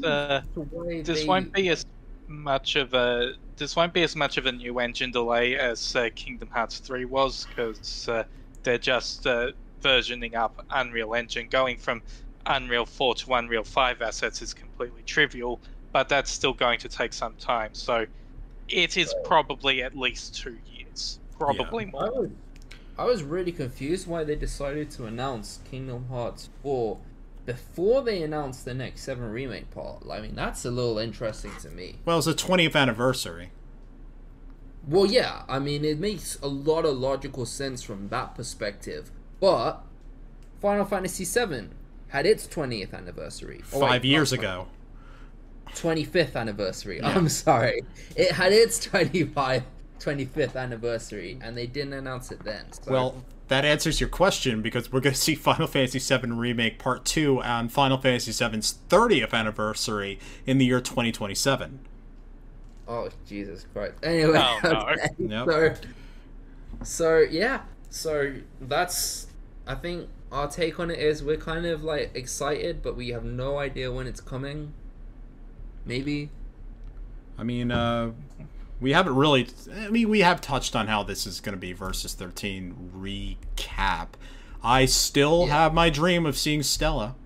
won't be as much of a new engine delay as Kingdom Hearts 3 was, because they're just versioning up Unreal Engine. Going from Unreal 4 to Unreal 5 assets is completely trivial, but that's still going to take some time. So it is probably at least 2 years, probably more. I was really confused why they decided to announce Kingdom Hearts 4 before they announced the next 7 Remake part. I mean, that's a little interesting to me. Well, it's the 20th anniversary. Well, yeah, I mean, it makes a lot of logical sense from that perspective. But Final Fantasy VII had its 20th anniversary. 5 years ago. 25th anniversary. Yeah. I'm sorry. It had its 25th anniversary, and they didn't announce it then. So. Well, that answers your question, because we're going to see Final Fantasy VII Remake Part 2 on Final Fantasy VII's 30th anniversary in the year 2027. Oh, Jesus Christ. Anyway, okay. Yep. So, yeah. So, that's, I think, our take on it is we're kind of, like, excited, but we have no idea when it's coming. Maybe. I mean, we haven't really... I mean, we have touched on how this is going to be Versus 13 recap. I still have my dream of seeing Stella,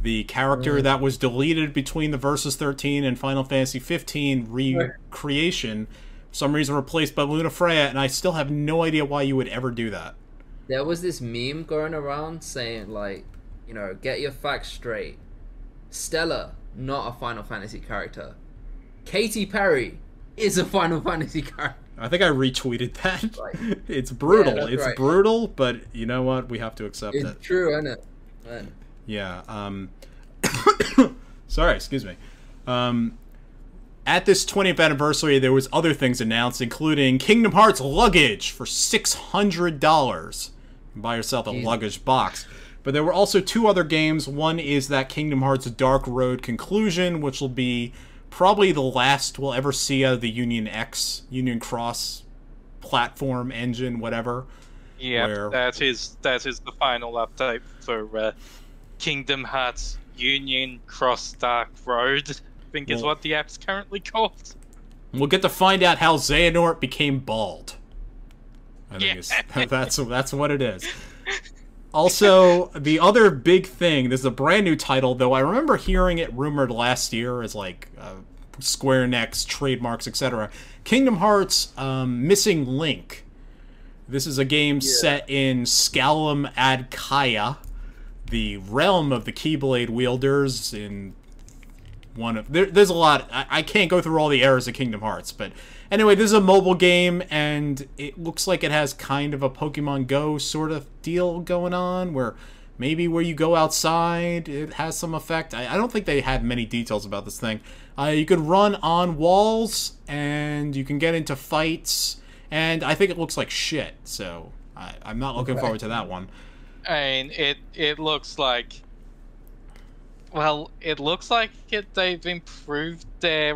the character that was deleted between the Versus 13 and Final Fantasy 15 recreation, for some reason replaced by Luna Freya, and I still have no idea why you would ever do that. There was this meme going around saying, like, you know, get your facts straight. Stella, not a Final Fantasy character. Katy Perry is a Final Fantasy character. I think I retweeted that. Right. It's brutal. Yeah, it's brutal, but you know what? We have to accept it. It's true, isn't it? Man. Yeah. Sorry, excuse me. At this 20th anniversary, there was other things announced, including Kingdom Hearts luggage for $600. Buy yourself a luggage box. But there were also 2 other games. One is that Kingdom Hearts Dark Road Conclusion, which will be probably the last we'll ever see out of the Union Cross platform engine, whatever. Yeah, that is the final update for Kingdom Hearts Union Cross Dark Road, I think is what the app's currently called. We'll get to find out how Xehanort became bald. I think that's what it is. Also, the other big thing, this is a brand new title, though I remember hearing it rumored last year as like Square Enix, trademarks, etc. Kingdom Hearts Missing Link. This is a game set in Scalum Ad Kaya, the realm of the Keyblade wielders. In one of there's a lot. I can't go through all the eras of Kingdom Hearts, but anyway, this is a mobile game, and it looks like it has kind of a Pokemon Go sort of deal going on, where maybe where you go outside, it has some effect. I don't think they had many details about this thing. You could run on walls, and you can get into fights, and I think it looks like shit, so I'm not looking forward to that one. I mean, it looks like... Well, it looks like they've improved their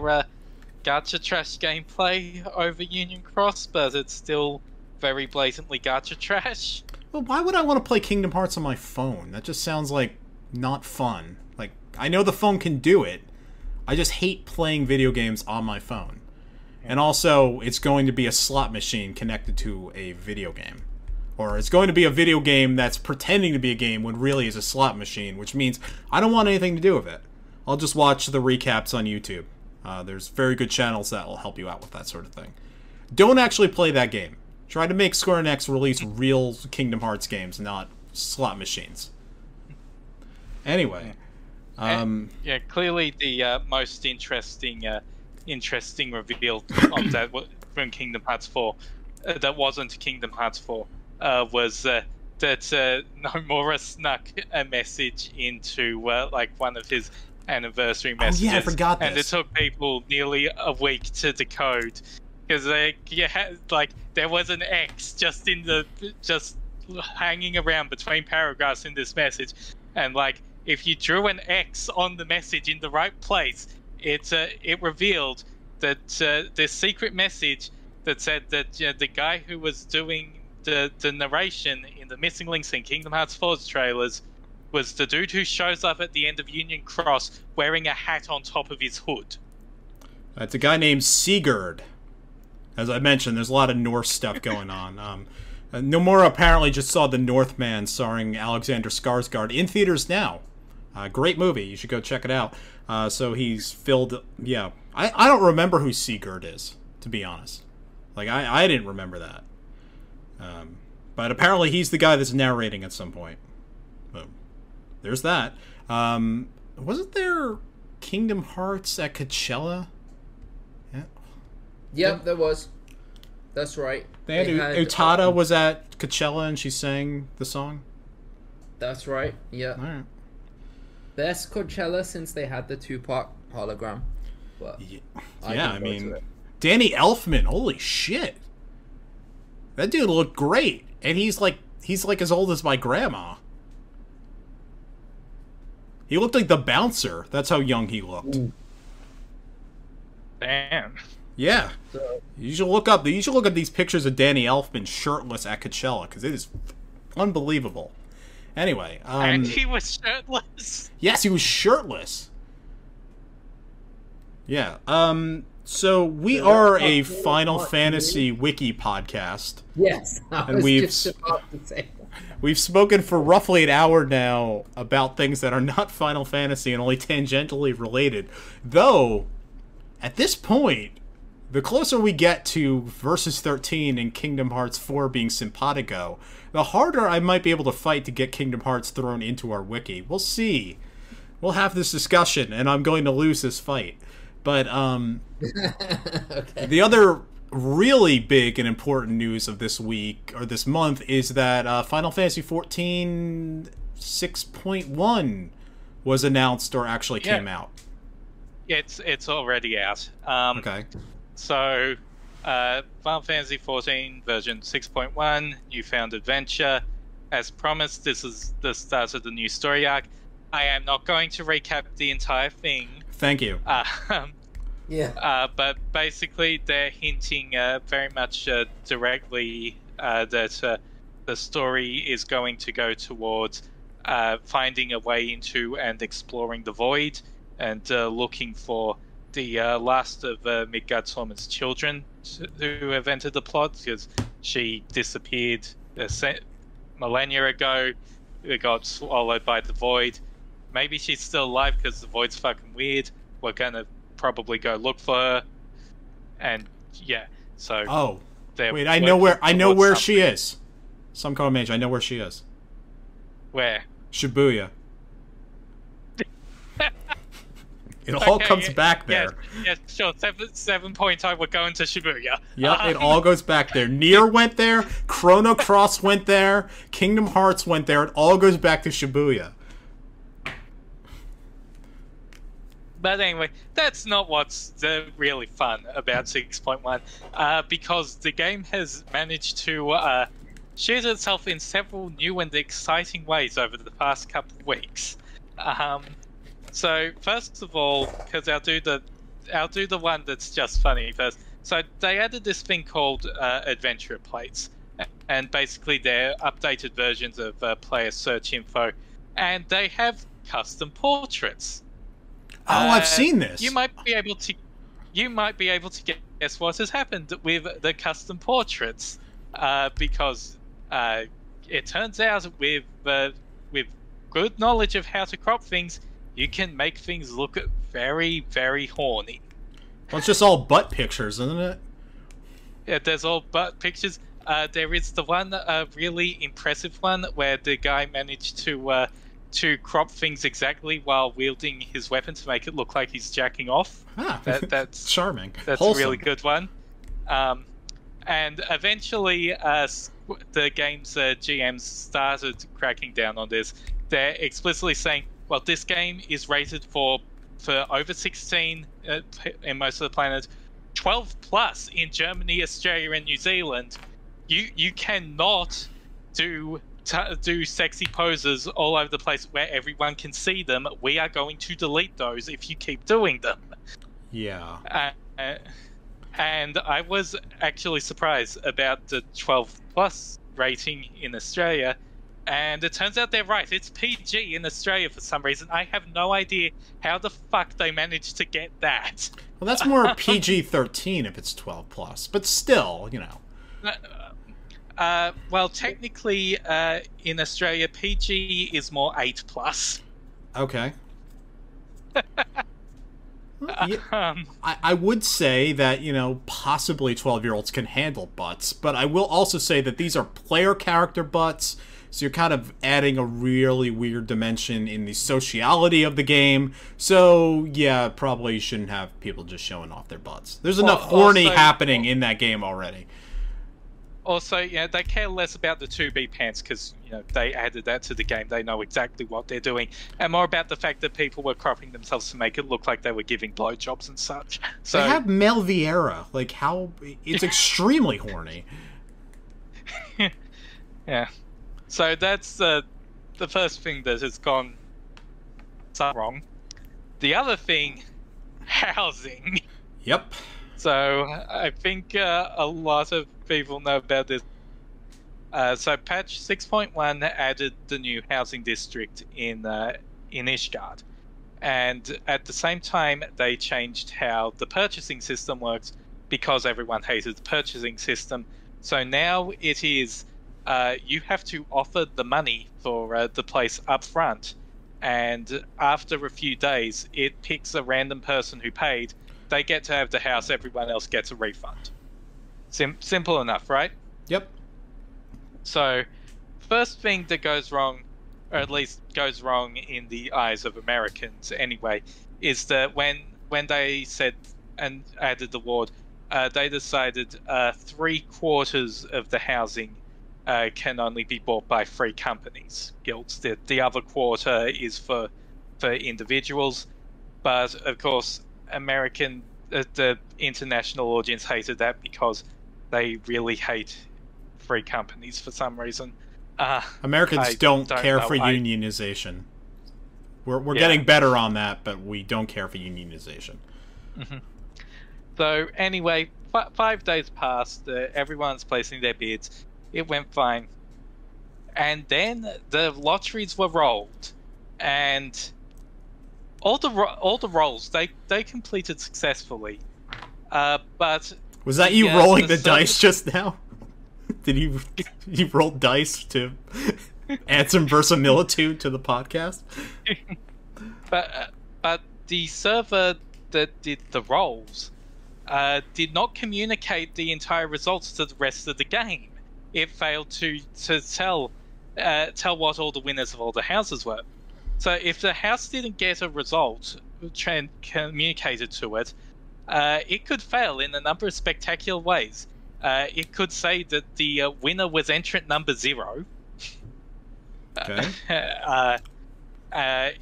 gacha trash gameplay over Union Cross, but it's still very blatantly gacha trash. Well, why would I want to play Kingdom Hearts on my phone? That just sounds like not fun. Like, I know the phone can do it. I just hate playing video games on my phone. And also, it's going to be a slot machine connected to a video game. Or it's going to be a video game that's pretending to be a game when really is a slot machine, which means I don't want anything to do with it. I'll just watch the recaps on YouTube. There's very good channels that will help you out with that sort of thing. Don't actually play that game. Try to make Square Enix release real Kingdom Hearts games, not slot machines. Anyway. Yeah, clearly the most interesting reveal on that from Kingdom Hearts 4 that wasn't Kingdom Hearts 4 was that Nomura snuck a message into like one of his anniversary messages. Oh yeah, I forgot this. And it took people nearly a week to decode because like there was an X just hanging around between paragraphs in this message, and like if you drew an X on the message in the right place, it revealed that this secret message that said that the guy who was doing the narration in the Missing Links in Kingdom Hearts 4's trailers was the dude who shows up at the end of Union Cross wearing a hat on top of his hood. It's a guy named Sigurd. As I mentioned, there's a lot of Norse stuff going on. Nomura apparently just saw The Northman starring Alexander Skarsgård in theaters now. Great movie. You should go check it out. So he's filled... Yeah. I don't remember who Sigurd is, to be honest. Like, I didn't remember that. But apparently he's the guy that's narrating at some point. So, there's that. Wasn't there Kingdom Hearts at Coachella? Yeah. Yep, there was. That's right. They had Utada was at Coachella and she sang the song? That's right, yeah. All right. Best Coachella since they had the Tupac hologram. But yeah, I mean, Danny Elfman, holy shit. That dude looked great. And he's like as old as my grandma. He looked like the bouncer. That's how young he looked. Ooh. Damn. Yeah. You should look up these pictures of Danny Elfman shirtless at Coachella, because it is unbelievable. Anyway, and he was shirtless. Yes, he was shirtless. Yeah. So we are a Final Fantasy Wiki podcast. Yes, I was just about to say that. We've spoken for roughly an hour now about things that are not Final Fantasy and only tangentially related. Though, at this point, the closer we get to Versus 13 and Kingdom Hearts 4 being simpatico, the harder I might be able to fight to get Kingdom Hearts thrown into our wiki. We'll see. We'll have this discussion, and I'm going to lose this fight. But, okay. The other really big and important news of this week, or this month, is that Final Fantasy XIV 6.1 was announced or actually came out. It's already out. Okay. So, Final Fantasy XIV version 6.1, Newfound Adventure. As promised, this is the start of the new story arc. I am not going to recap the entire thing. Thank you. Yeah. But basically, they're hinting very much directly that the story is going to go towards finding a way into and exploring the void, and looking for the last of Midgardsorm's children who have entered the plot, because she disappeared millennia ago. It got swallowed by the void. Maybe she's still alive because the void's fucking weird. We're gonna probably go look for her, and yeah. So wait, I know where she is. SomeColorMage, I know where she is. Where? Shibuya. It all comes back there. Yes, sure. 7.0, we're going to Shibuya. Yep, it all goes back there. Nier went there, Chrono Cross went there, Kingdom Hearts went there. It all goes back to Shibuya. But anyway, that's not what's really fun about 6.1, because the game has managed to shoot itself in several new and exciting ways over the past couple of weeks. So first of all, because I'll do the one that's just funny first. So they added this thing called adventurer plates, and basically they're updated versions of player search info, and they have custom portraits. Oh, I've seen this. You might be able to guess what has happened with the custom portraits, because it turns out with good knowledge of how to crop things, you can make things look very, very horny. Well, it's just all butt pictures, isn't it? Yeah, there's all butt pictures. There is the one really impressive one where the guy managed to crop things exactly while wielding his weapon to make it look like he's jacking off. That's charming. That's wholesome. A really good one. And eventually, the game's GMs started cracking down on this. They're explicitly saying, well, this game is rated for over 16 in most of the planet, 12 plus in Germany, Australia, and New Zealand. You cannot do sexy poses all over the place where everyone can see them. We are going to delete those if you keep doing them. Yeah. And I was actually surprised about the 12 plus rating in Australia. And it turns out they're right. It's PG in Australia for some reason. I have no idea how the fuck they managed to get that. Well, that's more PG-13 if it's 12 plus, but still, you know. Well, technically, in Australia, PG is more 8 plus. Okay. I would say that, you know, possibly 12-year-olds can handle butts, but I will also say that these are player character butts. So you're kind of adding a really weird dimension in the sociality of the game. So, yeah, probably you shouldn't have people just showing off their butts. There's enough horny happening in that game already. Also, yeah, they care less about the 2B pants because, you know, they added that to the game. They know exactly what they're doing. And more about the fact that people were cropping themselves to make it look like they were giving blowjobs and such. So they have Mel Vieira. Like, how... It's extremely horny. Yeah. So that's the first thing that has gone so wrong. The other thing, housing. Yep. So I think a lot of people know about this. So patch 6.1 added the new housing district in Ishgard. And at the same time, they changed how the purchasing system works because everyone hated the purchasing system. So now it is... you have to offer the money for the place up front, and after a few days, it picks a random person who paid. They get to have the house, everyone else gets a refund. Simple enough, right? Yep. So, first thing that goes wrong, or at least goes wrong in the eyes of Americans anyway, is that when they said and added the ward, they decided 3/4 of the housing can only be bought by free companies, guilds. The other quarter is for individuals, but of course, the international audience hated that because they really hate free companies for some reason. Americans don't care for unionization. We're getting better on that, but we don't care for unionization. Mm-hmm. So anyway, 5 days passed. Everyone's placing their bids. It went fine, and then the lotteries were rolled, and all the rolls they completed successfully. But was that you rolling the dice just now? Did you roll dice to add some verisimilitude to the podcast? but the server that did the rolls did not communicate the entire results to the rest of the game. It failed to tell what all the winners of all the houses were. So if the house didn't get a result communicated to it, it could fail in a number of spectacular ways. It could say that the winner was entrant number 0. Okay.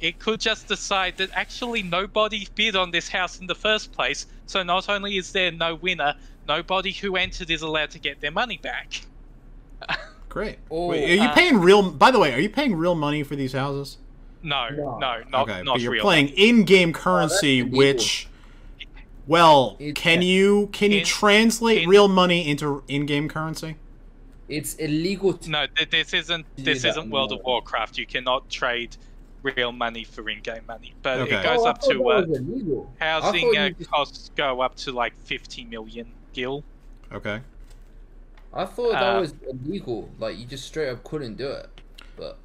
It could just decide that actually nobody bid on this house in the first place, so not only is there no winner, nobody who entered is allowed to get their money back. Great. Wait, are you paying real? By the way, are you paying real money for these houses? not okay, not but you're real playing money. In-game currency, which, well, can you translate real money into in-game currency? It's illegal. No, this isn't World of Warcraft. You cannot trade real money for in-game money, but it goes up to housing costs go up to like 50 million gil. Okay. I thought that was illegal. Like, you just straight up couldn't do it. But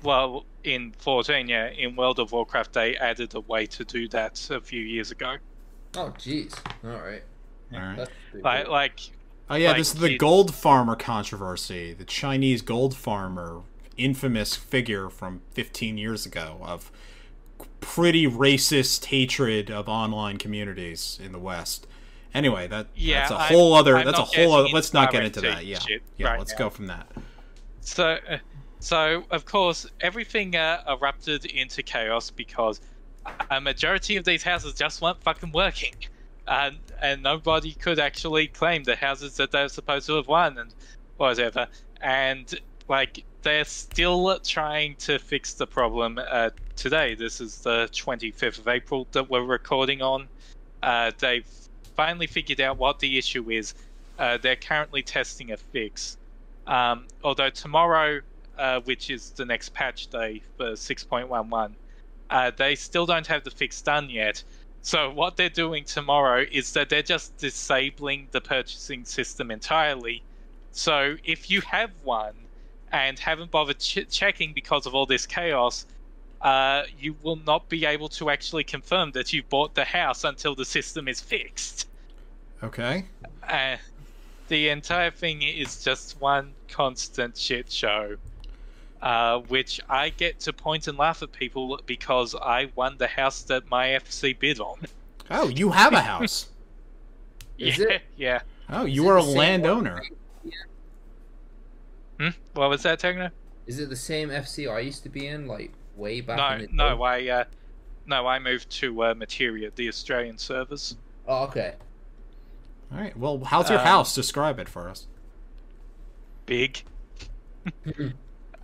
well, in 14, yeah, in World of Warcraft, they added a way to do that a few years ago. Oh, jeez. All right. Oh yeah, this is the gold farmer controversy. The Chinese gold farmer, infamous figure from 15 years ago of pretty racist hatred of online communities in the West. Anyway, that's a whole other. Let's not get into that. Yeah, let's go from that. So of course everything erupted into chaos because a majority of these houses just weren't fucking working. And nobody could actually claim the houses that they're supposed to have won and whatever. And like, they're still trying to fix the problem today. This is the 25th of April that we're recording on. They've finally figured out what the issue is. They're currently testing a fix. Although tomorrow, which is the next patch day for 6.11, they still don't have the fix done yet. So what they're doing tomorrow is that they're just disabling the purchasing system entirely. So if you have one and haven't bothered checking because of all this chaos, you will not be able to actually confirm that you've bought the house until the system is fixed. Okay. The entire thing is just one constant shit show. Which I get to point and laugh at people because I won the house that my FC bid on. Oh, you have a house? Yeah. Oh, you are a landowner. What was that, Techno? Is it the same FC I used to be in, like, way back in the day? No, I moved to Materia, the Australian servers. Oh, okay. Alright, well, how's your house? Describe it for us. Big.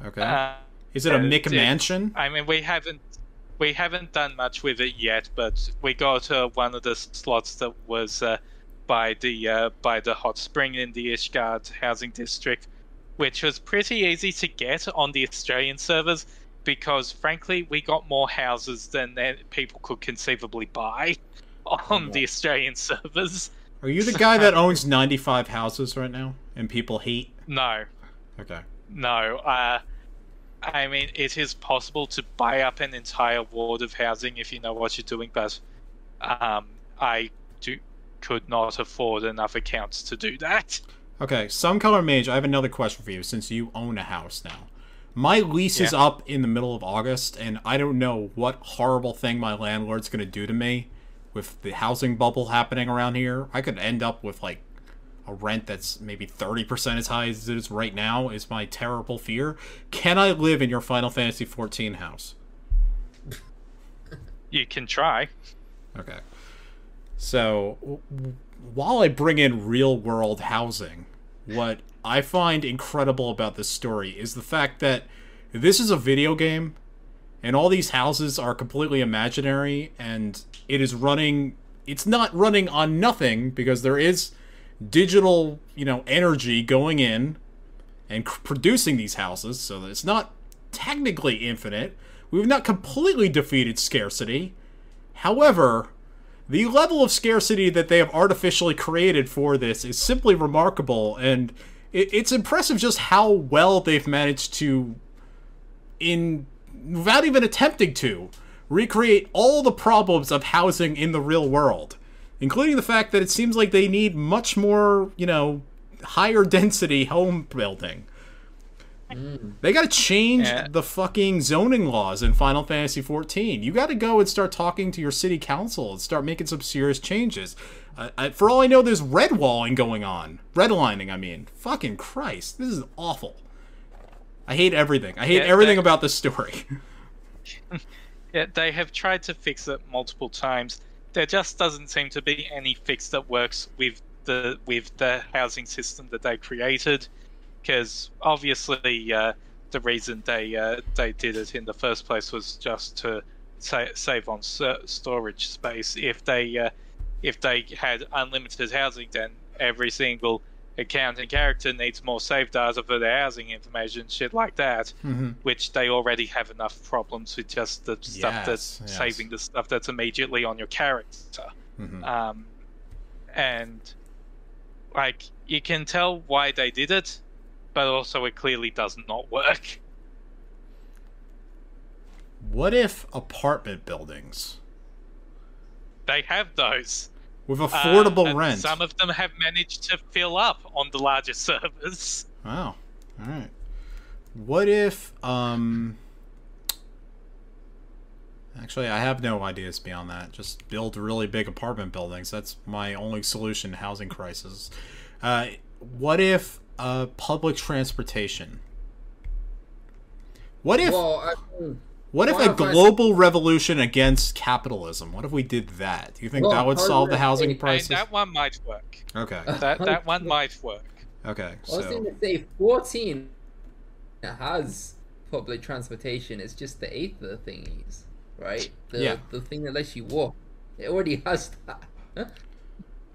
Okay. Is it a McMansion? I mean, we haven't done much with it yet, but we got one of the slots that was by the hot spring in the Ishgard housing district, which was pretty easy to get on the Australian servers because, frankly, we got more houses than people could conceivably buy on the Australian servers. Are you the guy that owns 95 houses right now and people hate? No. Okay. No. I mean, it is possible to buy up an entire ward of housing if you know what you're doing, but I could not afford enough accounts to do that. Okay, SomeColorMage, I have another question for you since you own a house now. My lease is up in the middle of August, and I don't know what horrible thing my landlord's going to do to me with the housing bubble happening around here. I could end up with, like, a rent that's maybe 30% as high as it is right now is my terrible fear. Can I live in your Final Fantasy XIV house? You can try. Okay. So, while I bring in real-world housing, what I find incredible about this story is the fact that this is a video game, and all these houses are completely imaginary, and it is running... It's not running on nothing, because there is digital, energy going in and producing these houses, so that it's not technically infinite. We've not completely defeated scarcity. However, the level of scarcity that they have artificially created for this is simply remarkable, and it's impressive just how well they've managed to, without even attempting to, recreate all the problems of housing in the real world. Including the fact that it seems like they need much more, higher density home building. They gotta change the fucking zoning laws in Final Fantasy XIV. You gotta go and start talking to your city council and start making some serious changes. For all I know, there's redlining going on. Redlining, I mean. Fucking Christ. This is awful. I hate everything. I hate everything about this story. Yeah, they have tried to fix it multiple times. There just doesn't seem to be any fix that works with the housing system that they created, because obviously the reason they did it in the first place was just to save on storage space. If they had unlimited housing, then every single account and character needs more save data for their housing information, shit like that, which they already have enough problems with just the stuff that's saving the stuff that's immediately on your character. And like, you can tell why they did it, but also it clearly does not work. What if apartment buildings? They have those. With affordable rent. Some of them have managed to fill up on the larger servers. Wow. Alright. What if, Actually, I have no ideas beyond that. Just build really big apartment buildings. That's my only solution to housing crisis. What if public transportation? What if a global revolution against capitalism? What if we did that? Do you think that would solve the housing crisis? That one might work. Okay. That one might work. Okay. I was going to say 14 has public transportation. It's just the Aether thingies. Right? The thing that lets you walk. It already has that.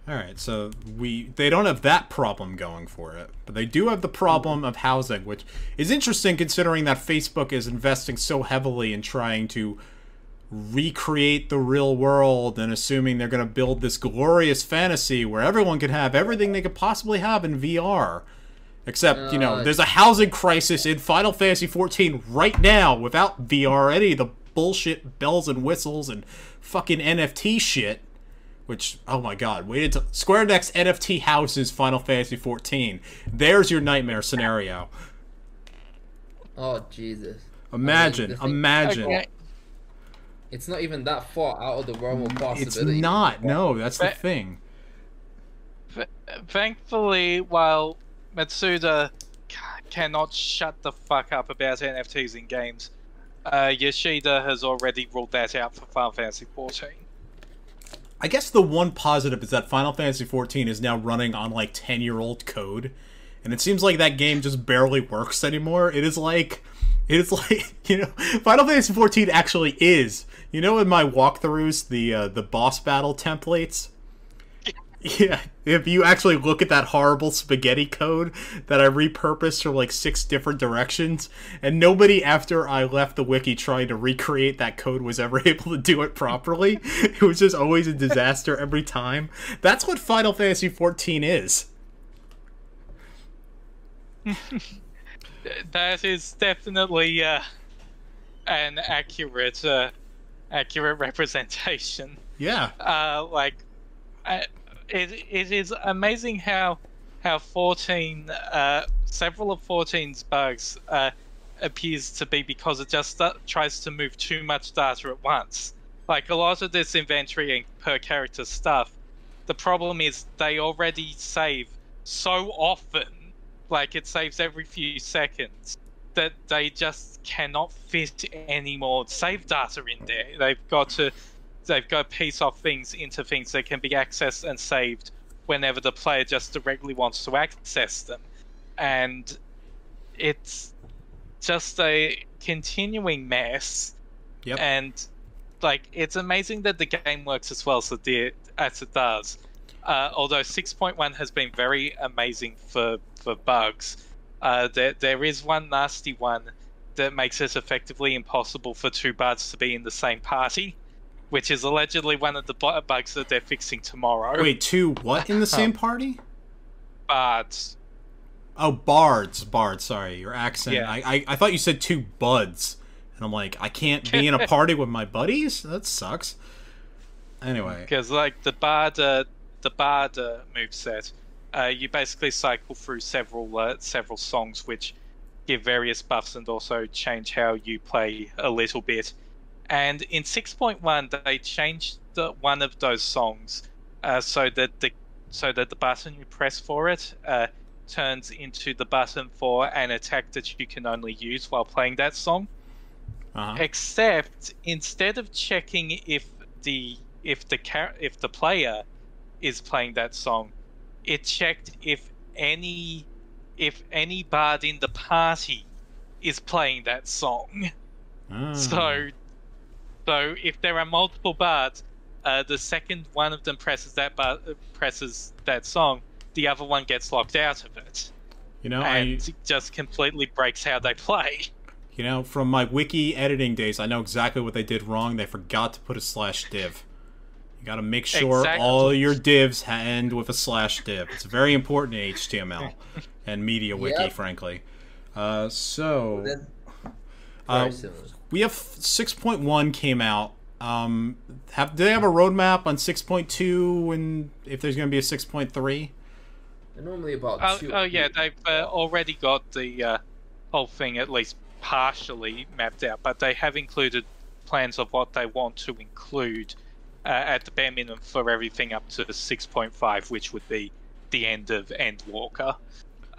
Alright, so they don't have that problem going for it. But they do have the problem of housing, which is interesting considering that Facebook is investing so heavily in trying to recreate the real world and assuming they're going to build this glorious fantasy where everyone can have everything they could possibly have in VR. Except, you know, there's a housing crisis in Final Fantasy XIV right now without VR, any of the bullshit bells and whistles and fucking NFT shit. Which, oh my god, wait until Square Enix NFT houses Final Fantasy XIV. There's your nightmare scenario. Oh, Jesus. Imagine. Okay. It's not even that far out of the realm of possibility. It's not, no, that's the thing. Thankfully, while Matsuda cannot shut the fuck up about NFTs in games, Yoshida has already ruled that out for Final Fantasy XIV. I guess the one positive is that Final Fantasy XIV is now running on, like, 10-year-old code. And it seems like that game just barely works anymore. It is like, you know, Final Fantasy XIV actually is. You know, in my walkthroughs, the boss battle templates? Yeah, if you actually look at that horrible spaghetti code that I repurposed from like 6 different directions, and nobody after I left the wiki trying to recreate that code was ever able to do it properly. It was just always a disaster every time. That's what Final Fantasy XIV is. That is definitely an accurate representation. Yeah. It is amazing how 14 several of 14's bugs appears to be because it just tries to move too much data at once. Like a lot of this inventory and per character stuff, the problem is they already save so often, like it saves every few seconds, that they just cannot fit any more save data in there. They've got to piece off things into things that can be accessed and saved whenever the player just directly wants to access them. And it's just a continuing mess. Yep. And like, it's amazing that the game works as well as it does. Although 6.1 has been very amazing for bugs. There is one nasty one that makes it effectively impossible for 2 bards to be in the same party, which is allegedly one of the bugs that they're fixing tomorrow. Wait, 2 what in the same party? Bards. Oh, bards, sorry, your accent. Yeah. I thought you said 2 buds. And I'm like, I can't be in a party with my buddies? That sucks. Anyway. Because, like, the bard moveset, you basically cycle through several songs which give various buffs and also change how you play a little bit. And in 6.1, they changed one of those songs so that the button you press for it turns into the button for an attack that you can only use while playing that song. Except instead of checking if the player is playing that song, it checked if any bard in the party is playing that song. So if there are multiple bards, the second one of them presses that song, the other one gets locked out of it. And just completely breaks how they play. From my wiki editing days, I know exactly what they did wrong. They forgot to put a /div. You got to make sure all your divs end with a /div. It's very important in HTML and media wiki, frankly. We have 6.1 came out. Do they have a roadmap on 6.2 and if there's going to be a 6.3? They're normally about 2. Oh yeah, they've already got the whole thing at least partially mapped out, but they have included plans of what they want to include at the bare minimum for everything up to 6.5, which would be the end of Endwalker.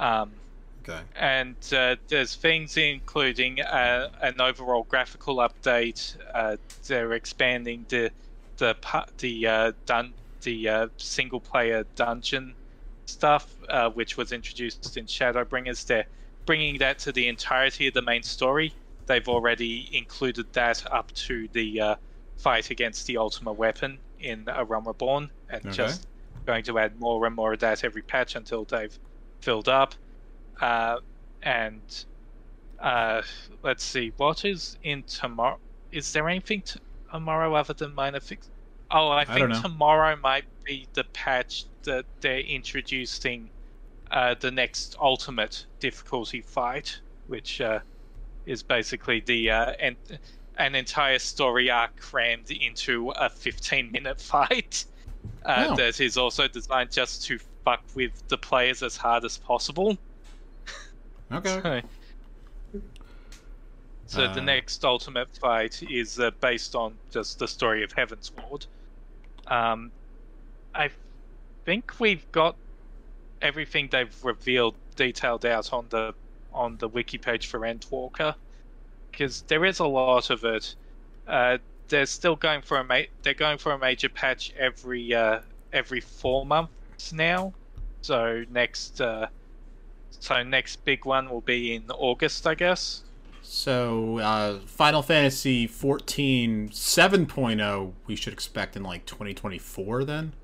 Okay. And there's things including an overall graphical update. They're expanding the single player dungeon stuff, which was introduced in Shadowbringers. They're bringing that to the entirety of the main story. They've already included that up to the fight against the Ultima weapon in A Realm Reborn, and just going to add more and more of that every patch until they've filled up. Let's see, what is in tomorrow? Is there anything tomorrow other than minor fix? Oh, I think tomorrow might be the patch that they're introducing the next ultimate difficulty fight, which is basically the an entire story arc crammed into a 15-minute fight that is also designed just to fuck with the players as hard as possible. Okay. So the next ultimate fight is based on just the story of Heavensward. I think we've got everything they've revealed detailed out on the wiki page for Endwalker, because there is a lot of it. They're still going for a major patch every 4 months now. So next big one will be in August, I guess. So Final Fantasy XIV 7.0 we should expect in like 2024 then?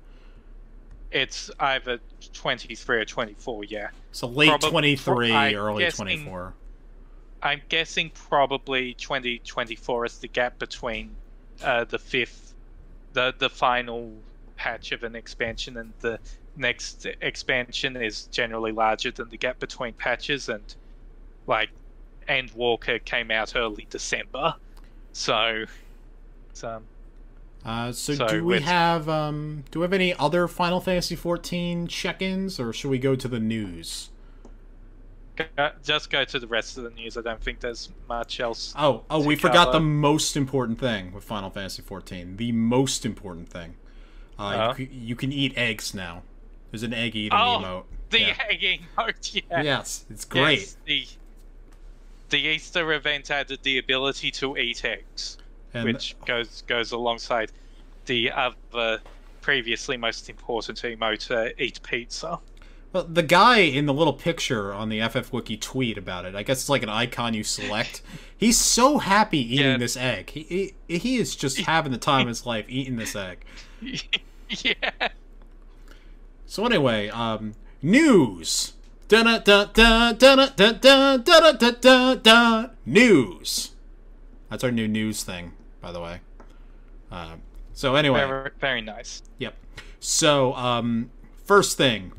It's either 23 or 24, yeah. So late 23, early 24. I'm guessing probably 2024 is the gap between the final patch of an expansion, and the next expansion is generally larger than the gap between patches, and like Endwalker came out early December, so do we have any other Final Fantasy XIV check-ins, or should we go to the news? Just go to the rest of the news. I don't think there's much else. We forgot the most important thing with Final Fantasy XIV. The most important thing. You can eat eggs now. There's an egg eating emote. The egg emote, yeah. Yes, it's great. Yes, the Easter event added the ability to eat eggs, which goes alongside the other previously most important emote, eat pizza. Well, the guy in the little picture on the FFWiki tweet about it, I guess it's like an icon you select. He's so happy eating this egg. He is just having the time of his life eating this egg. Yeah. So anyway, news. News. That's our new news thing, by the way. So anyway, very, very nice. Yep. So first thing,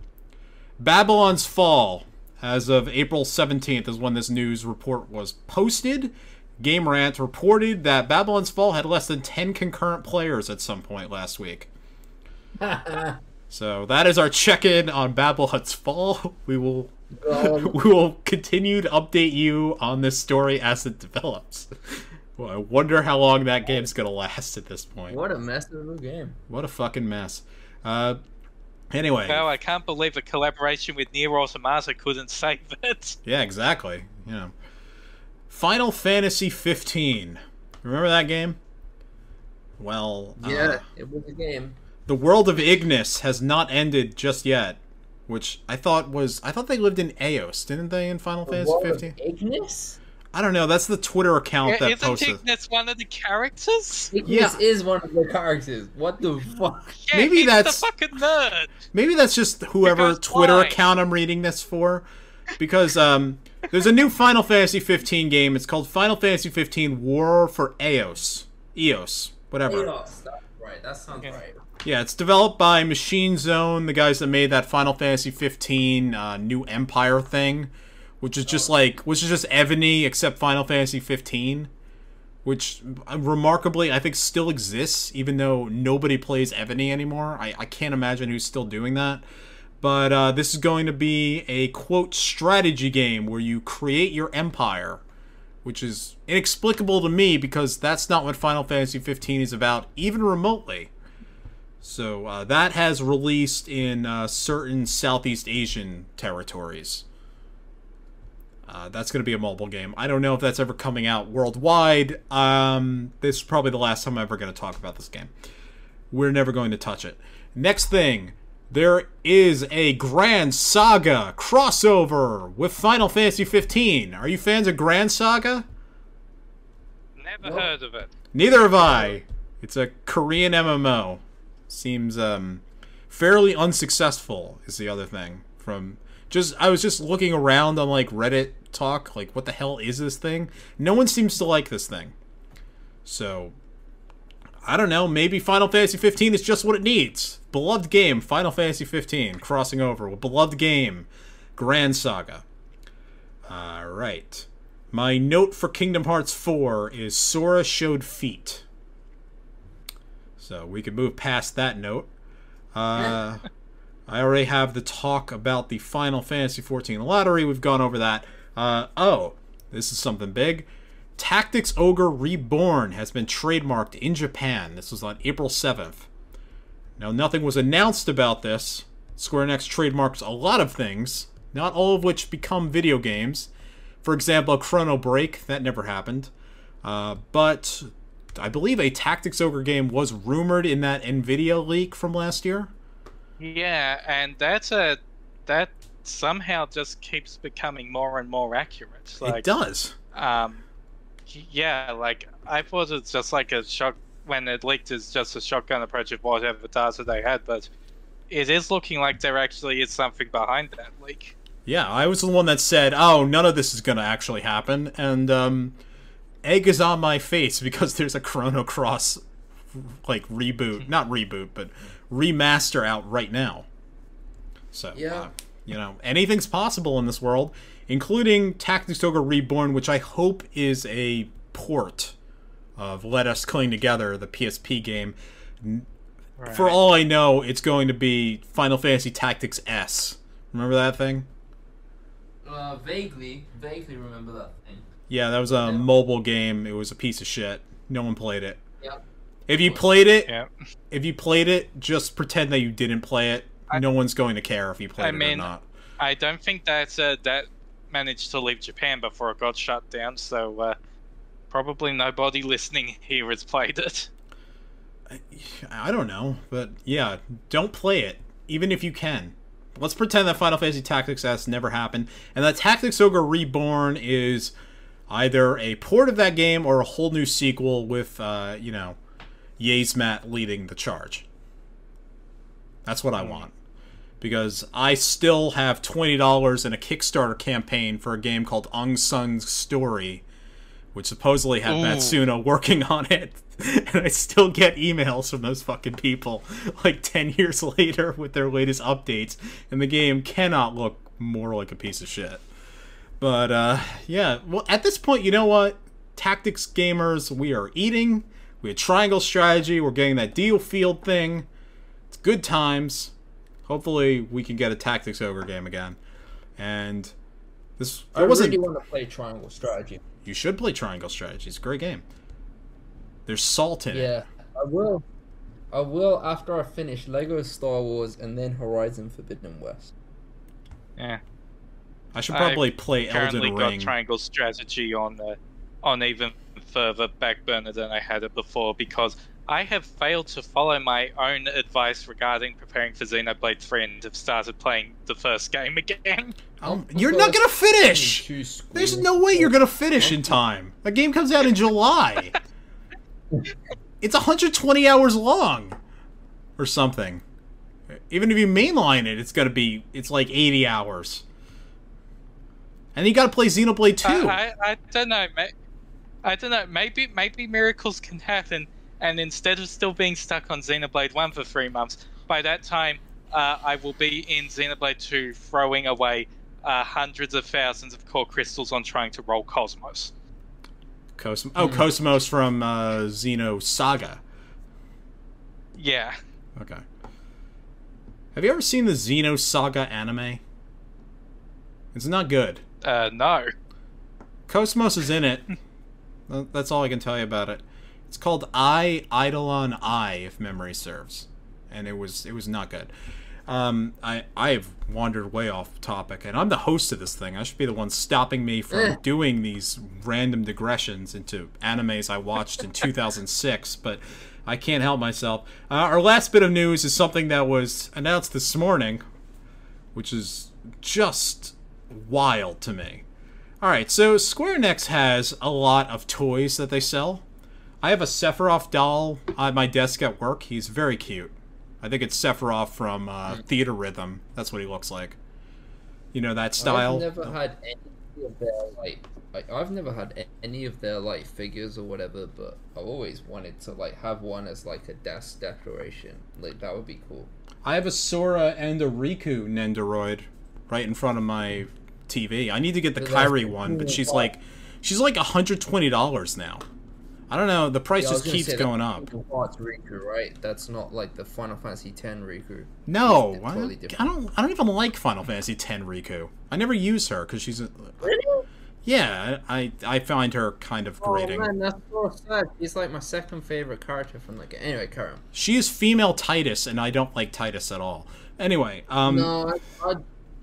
Babylon's Fall, as of April 17th, is when this news report was posted. Game Rant reported that Babylon's Fall had less than 10 concurrent players at some point last week. So that is our check-in on Babylon's Fall. We will continue to update you on this story as it develops. Well, I wonder how long that game's gonna last at this point. What a mess of a game. What a fucking mess. Anyway. Well, I can't believe a collaboration with Nier Automata couldn't save it. Yeah, exactly. Yeah. Final Fantasy XV. Remember that game? Well, yeah, it was a game. The world of Ignis has not ended just yet, which I thought they lived in Eos, didn't they, in Final Fantasy XV? Ignis? I don't know. That's the Twitter account that posted. Isn't Ignis one of the characters? Ignis is one of the characters. What the fuck? Yeah, maybe that's the fucking nerd. Maybe that's just whoever Twitter account I'm reading this for, because there's a new Final Fantasy XV game. It's called Final Fantasy XV War for Eos, whatever. Eos, that's right. That sounds right. Yeah, it's developed by Machine Zone, the guys that made that Final Fantasy XV New Empire thing. Which is just Evony except Final Fantasy XV, which remarkably I think still exists, even though nobody plays Evony anymore. I can't imagine who's still doing that. But this is going to be a, quote, strategy game where you create your empire, which is inexplicable to me because that's not what Final Fantasy XV is about, even remotely. So that has released in certain Southeast Asian territories. That's going to be a mobile game. I don't know if that's ever coming out worldwide. This is probably the last time I'm ever going to talk about this game. We're never going to touch it. Next thing, there is a Grand Saga crossover with Final Fantasy XV. Are you fans of Grand Saga? Never heard of it. Neither have I. It's a Korean MMO. Seems fairly unsuccessful is the other thing. I was just looking around on like Reddit talk, like what the hell is this thing? No one seems to like this thing. So I don't know, maybe Final Fantasy XV is just what it needs. Beloved game, Final Fantasy XV, crossing over with beloved game, Grand Saga. Alright. My note for Kingdom Hearts 4 is Sora showed feet. So we can move past that note. I already have the talk about the Final Fantasy XIV lottery. We've gone over that. This is something big. Tactics Ogre Reborn has been trademarked in Japan. This was on April 7th. Now, nothing was announced about this. Square Enix trademarks a lot of things, not all of which become video games. For example, Chrono Break. That never happened. But I believe a Tactics Ogre game was rumored in that NVIDIA leak from last year. Yeah, and that somehow just keeps becoming more and more accurate. Like, it does. Yeah, like I thought it's just like a shock when it leaked. It's just a shotgun approach of whatever data they had, but it is looking like there actually is something behind that leak. Yeah, I was the one that said, "Oh, none of this is going to actually happen," and egg is on my face because there's a Chrono Cross like reboot, not reboot, but remaster out right now. So, yeah. Anything's possible in this world, including Tactics Ogre Reborn, which I hope is a port of Let Us Cling Together, the PSP game. Right. For all I know, it's going to be Final Fantasy Tactics S. Remember that thing? Vaguely remember that thing. Yeah, that was a mobile game. It was a piece of shit. No one played it. Yep. If you played it, just pretend that you didn't play it. No one's going to care if you played it or not. I don't think that managed to leave Japan before it got shut down, so probably nobody listening here has played it. I don't know, but yeah, don't play it, even if you can. Let's pretend that Final Fantasy Tactics S never happened, and that Tactics Ogre Reborn is either a port of that game or a whole new sequel with, Yasmat leading the charge. That's what I want. Because I still have $20 in a Kickstarter campaign for a game called Unsung's Story, which supposedly had Matsuno working on it. And I still get emails from those fucking people like 10 years later with their latest updates. And the game cannot look more like a piece of shit. But, yeah. Well, at this point, you know what? Tactics gamers, we are eating. We had triangle strategy. We're getting that deal field thing. It's good times. Hopefully, we can get a Tactics Ogre game again. And this... I really want to play triangle strategy. You should play triangle strategy. It's a great game. There's salt in it. Yeah, I will. I will after I finish Lego Star Wars and then Horizon Forbidden West. Yeah. I should probably play Elden Ring. Got triangle strategy on even further back burner than I had it before, because I have failed to follow my own advice regarding preparing for Xenoblade 3 and have started playing the first game again. You're not gonna finish! There's no way you're gonna finish in time. That game comes out in July. It's 120 hours long. Or something. Even if you mainline it, it's like 80 hours. And you gotta play Xenoblade 2. I don't know, I don't know, maybe miracles can happen, and instead of still being stuck on Xenoblade 1 for 3 months, by that time, I will be in Xenoblade 2 throwing away hundreds of thousands of core crystals on trying to roll Cosmos. Cosmos from Xeno Saga. Yeah. Okay. Have you ever seen the Xeno Saga anime? It's not good. No. Cosmos is in it. That's all I can tell you about it. It's called Eidolon I, if memory serves. And it was not good. I have wandered way off topic, and I'm the host of this thing. I should be the one stopping me from doing these random digressions into animes I watched in 2006, but I can't help myself. Our last bit of news is something that was announced this morning, which is just wild to me. Alright, so Square Enix has a lot of toys that they sell. I have a Sephiroth doll on my desk at work. He's very cute. I think it's Sephiroth from Theater Rhythm. That's what he looks like. You know that style? I've never had any of their I've never had any of their figures or whatever, but I've always wanted to have one as a desk decoration. That would be cool. I have a Sora and a Riku Nendoroid right in front of my TV. I need to get the Kairi one, but she's like $120 now. I don't know. The price just keeps going up. Riku, right? That's not the Final Fantasy X Riku. No, totally I don't even like Final Fantasy X Riku. I never use her because she's. Really? Yeah, I find her kind of grating. Oh man, that's so sad. She's my second favorite character from Anyway, carry on. She is female Titus, and I don't like Titus at all. Anyway, No,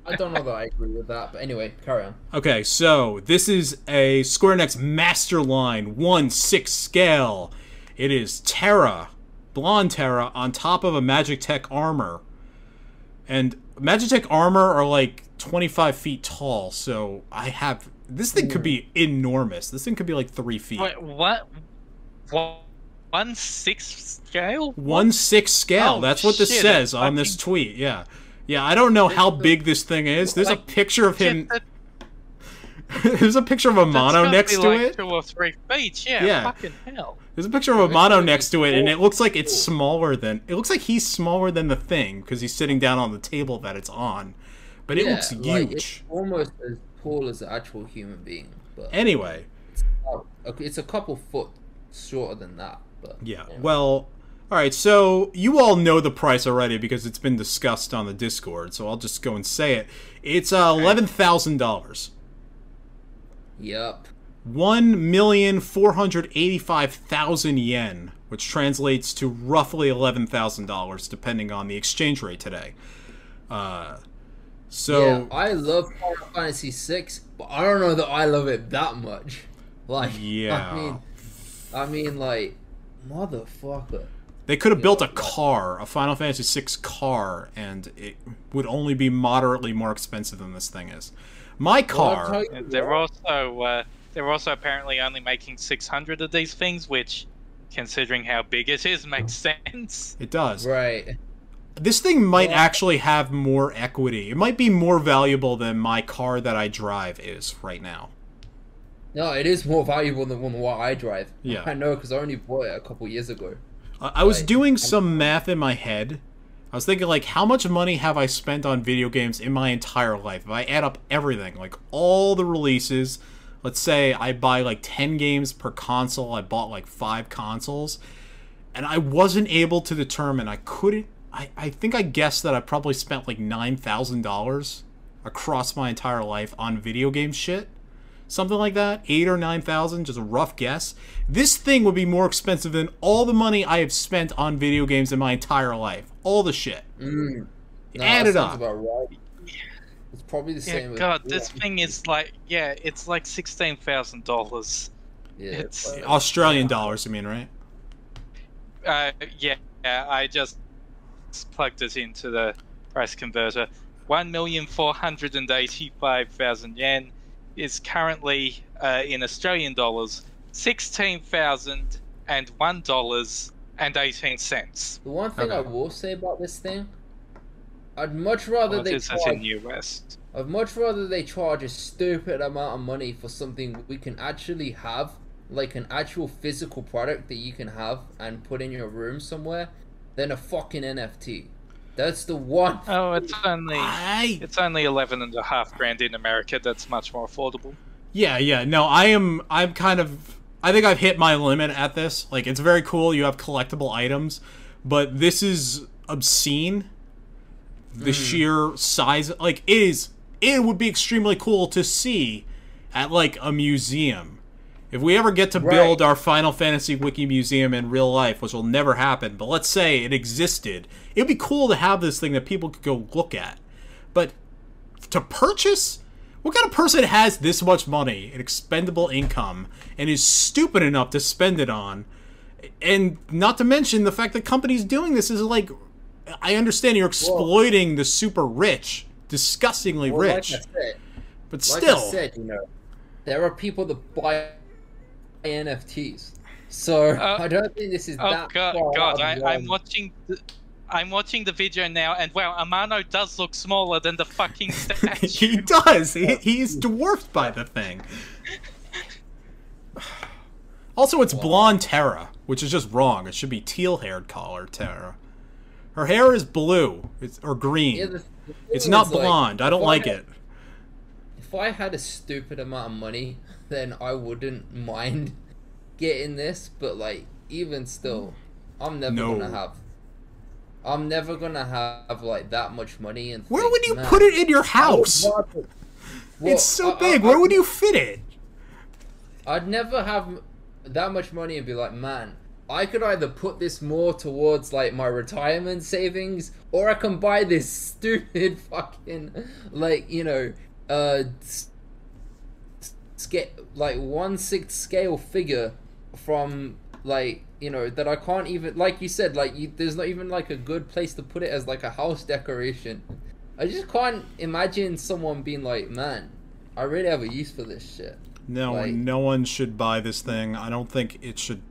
I don't know that I agree with that, but anyway, carry on. Okay, so this is a Square Enix Master Line 1/6 scale. It is Terra, blonde Terra, on top of a Magitech armor. And Magitech armor are 25 feet tall, so I have... This thing could be enormous. This thing could be 3 feet. Wait, what? 1/6 scale? 1/6 scale. Oh, that's what this says on this tweet, yeah. Yeah, I don't know how big this thing is. There's a picture of him. There's a picture of a mono next to it. 2 or 3 feet. Yeah. Fucking hell. There's a picture of a mono next to it, and it looks like it's smaller than. It looks like he's smaller than the thing because he's sitting down on the table that it's on. But it looks huge. It's almost as tall as an actual human being. But anyway, it's a couple foot shorter than that. But yeah. Anyway. Well. Alright, so you all know the price already because it's been discussed on the Discord, so I'll just go and say it. It's $11,000. Yep. 1,485,000 yen, which translates to roughly $11,000, depending on the exchange rate today. Yeah, I love Final Fantasy VI, but I don't know that I love it that much. Yeah. I mean, motherfucker. They could have built a car, a Final Fantasy VI car, and it would only be moderately more expensive than this thing is. My car... They're also apparently only making 600 of these things, which, considering how big it is, makes sense. It does. Right. This thing might actually have more equity. It might be more valuable than my car that I drive is right now. No, it is more valuable than what I drive. Yeah. I know, because I only bought it a couple years ago. I was doing some math in my head. I was thinking, how much money have I spent on video games in my entire life? If I add up everything, all the releases, let's say I buy 10 games per console, I bought 5 consoles, and I wasn't able to determine, I think I guessed that I probably spent $9,000 across my entire life on video game shit. Something like that, 8,000 or 9,000, just a rough guess. This thing would be more expensive than all the money I have spent on video games in my entire life. All the shit. Add it up. About right. It's probably the same. God, this thing is it's $16,000. Yeah, it's Australian dollars, you mean, right? Yeah, I just plugged it into the price converter. 1,485,000 yen is currently in Australian dollars $16,001.18. The one thing I will say about this thing, I'd much rather I'd much rather they charge a stupid amount of money for something we can actually have, like an actual physical product that you can have and put in your room somewhere, than a fucking NFT. That's the one. Oh, it's only 11.5 grand in America. That's much more affordable. Yeah. No, I'm kind of. I think I've hit my limit at this. Like, it's very cool. You have collectible items, but this is obscene. The sheer size, like, it would be extremely cool to see at, like, a museum. If we ever get to build our Final Fantasy Wiki museum in real life, which will never happen, but let's say it existed, it'd be cool to have this thing that people could go look at. But to purchase? What kind of person has this much money and expendable income and is stupid enough to spend it on? And not to mention the fact that companies doing this is like, I understand you're exploiting the super rich, disgustingly rich, but still. Like I said, there are people that buy NFTs, so I don't think this is that. God! I'm watching the video now, and wow, Amano does look smaller than the fucking statue. He does. He's dwarfed by the thing. Also, it's blonde Terra, which is just wrong. It should be teal-haired color Terra. Her hair is blue, or green. Yeah, it's not blonde. I don't like it. If I had a stupid amount of money, then I wouldn't mind getting this. But like, even still, I'm never gonna have like that much money. And where would you put it in your house? It's so big. Where would you fit it? I'd never have that much money and be like, man, I could either put this more towards like my retirement savings, or I can buy this stupid fucking like scale, like 1/6 scale figure from like that I can't even, like you said, like there's not even like a good place to put it as like a house decoration. I just can't imagine someone being like, man, I really have a use for this shit. No, like, no one should buy this thing. I don't think it should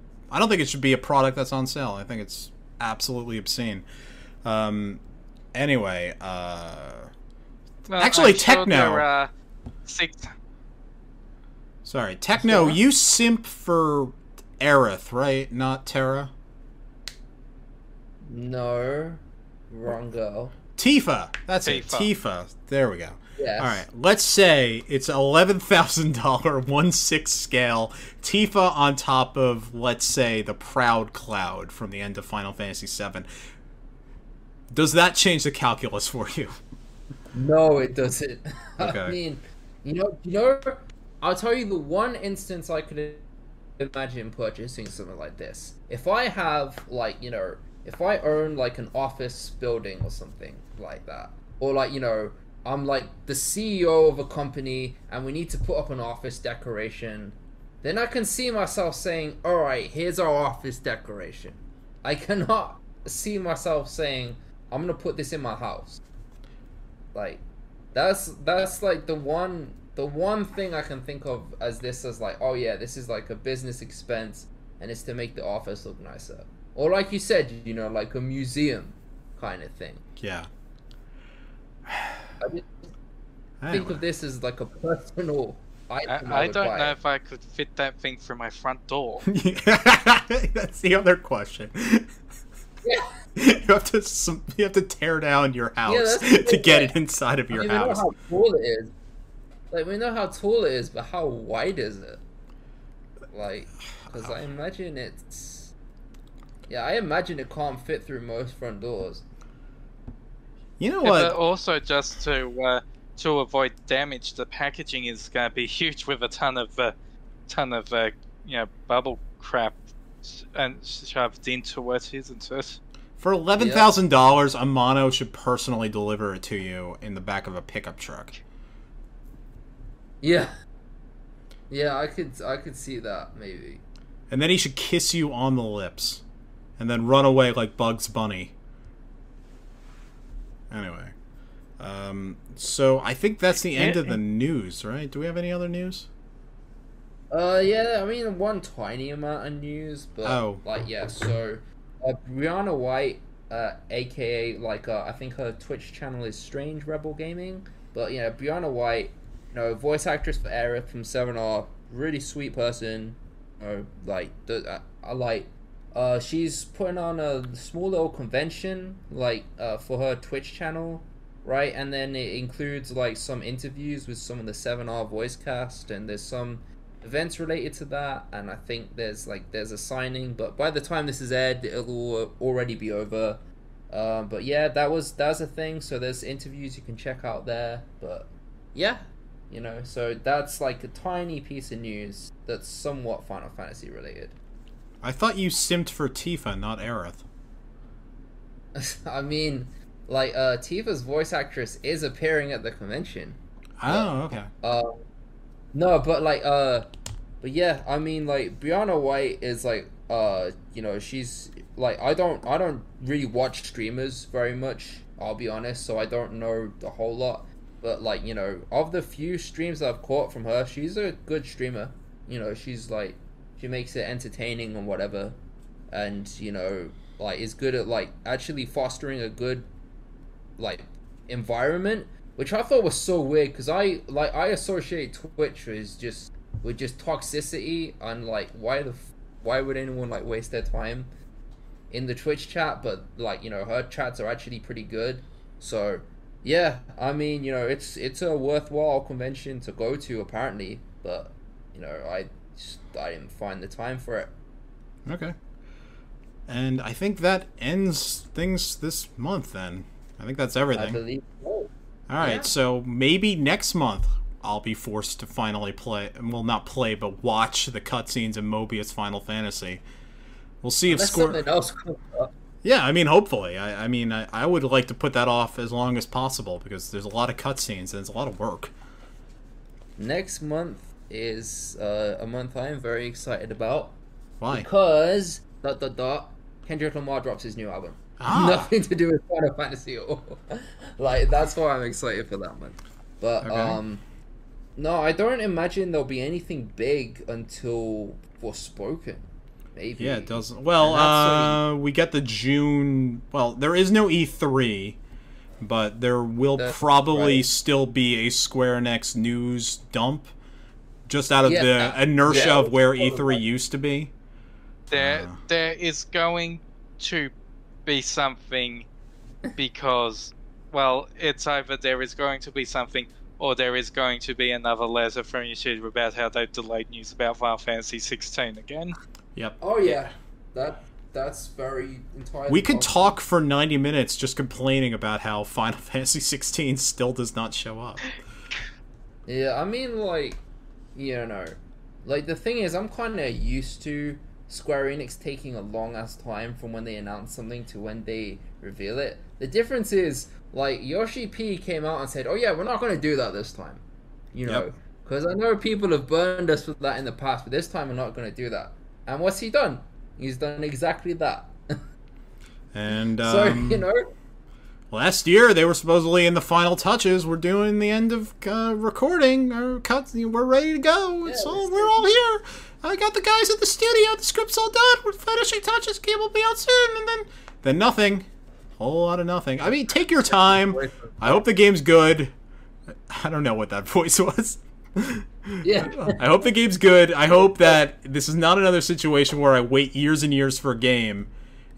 be a product that's on sale. I think it's absolutely obscene. Anyway, actually, Techno. Sorry, Techno. You simp for Aerith, right? Not Terra. No, wrong girl. Tifa. That's it. Tifa. There we go. Yes. All right. Let's say it's $11,000 1/6 scale Tifa on top of, let's say, the Proud Cloud from the end of Final Fantasy VII. Does that change the calculus for you? No, it doesn't. Okay. I mean, I'll tell you the one instance I could imagine purchasing something like this. If I have if I own like an office building or something like that, or like I'm like the CEO of a company and we need to put up an office decoration, then I can see myself saying, alright, here's our office decoration. I cannot see myself saying, I'm gonna put this in my house. Like, that's like the one thing I can think of as like, oh yeah, this is like a business expense and it's to make the office look nicer. Or like you said, like a museum kind of thing. Yeah. I think of this as like a personal item. I don't know if I could fit that thing through my front door. That's the other question. Yeah. You have to tear down your house to get it inside of your house. We know how tall it is. Like, we know how tall it is, but how wide is it? Like, because I imagine it's... Yeah, I imagine it can't fit through most front doors. You know what? But also, just to avoid damage, the packaging is going to be huge with a ton of bubble crap and shoved into it, isn't it? For $11,000, Amano should personally deliver it to you in the back of a pickup truck. Yeah. Yeah, I could see that, maybe. And then he should kiss you on the lips. and then run away like Bugs Bunny. Anyway. So I think that's the end of the news, right? Do we have any other news? Yeah, I mean, one tiny amount of news, but, like, yeah, so, Brianna White, aka, like, I think her Twitch channel is Strange Rebel Gaming, but, yeah, Brianna White, you know, voice actress for Aerith from 7R, really sweet person, you know, like, I like, she's putting on a small little convention, like, for her Twitch channel, right, and then it includes, like, some interviews with some of the 7R voice cast, and there's some events related to that, and I think there's a signing, but by the time this is aired, it'll already be over. But yeah, that's a thing, so there's interviews you can check out there, but yeah, you know, so that's like a tiny piece of news that's somewhat Final Fantasy related. I thought you simped for Tifa, not Aerith. I mean, like, Tifa's voice actress is appearing at the convention. Oh, okay. No, but like, but yeah, I mean, like, Brianna White is like, you know, she's like, I don't really watch streamers very much, I'll be honest, so I don't know a whole lot, but like, you know, of the few streams that I've caught from her, she's a good streamer, you know, she's like, she makes it entertaining and whatever, and, you know, like, is good at, like, actually fostering a good, like, environment, which I thought was so weird, because I associate Twitch with just toxicity, and like, why would anyone like waste their time in the Twitch chat? But like, you know, her chats are actually pretty good. So yeah, I mean, you know, it's a worthwhile convention to go to apparently, but you know, I didn't find the time for it. Okay. And I think that ends things this month then. I think that's everything. I believe so. Alright, so maybe next month I'll be forced to finally play, well, not play, but watch the cutscenes in Mobius Final Fantasy. We'll see if something else comes up. Yeah, I mean, hopefully. I mean, I would like to put that off as long as possible, because there's a lot of cutscenes and it's a lot of work. Next month is a month I am very excited about. Why? Because, Kendrick Lamar drops his new album. Nothing to do with Final Fantasy at all. Like, that's why I'm excited for that one. But okay. No, I don't imagine there'll be anything big until Forspoken. Maybe. Yeah, it doesn't. Well, we get the June. Well, there is no E3, but there will probably still be a Square Enix news dump, just out of the inertia of where E3 used to be. There is going to be something, because, well, it's either there is going to be something, or there is going to be another letter from YouTube about how they've delayed news about Final Fantasy XVI again. Yep. Oh yeah, that's very entirely. We could talk for 90 minutes just complaining about how Final Fantasy XVI still does not show up. Yeah, I mean, like, you know, like, the thing is, I'm kind of used to Square Enix taking a long ass time from when they announce something to when they reveal it. The difference is, like, Yoshi P came out and said, "Oh yeah, we're not going to do that this time," you know, because I know people have burned us for that in the past, but this time we're not going to do that. And what's he done? He's done exactly that. And so, you know, last year they were supposedly in the final touches. We're doing the end of recording our cuts. We're ready to go. We're all here. I got the guys at the studio. The script's all done. We're finishing touches. Game will be out soon. And then nothing. Whole lot of nothing. I mean, take your time. I hope the game's good. I don't know what that voice was. Yeah. I hope the game's good. I hope that this is not another situation where I wait years and years for a game,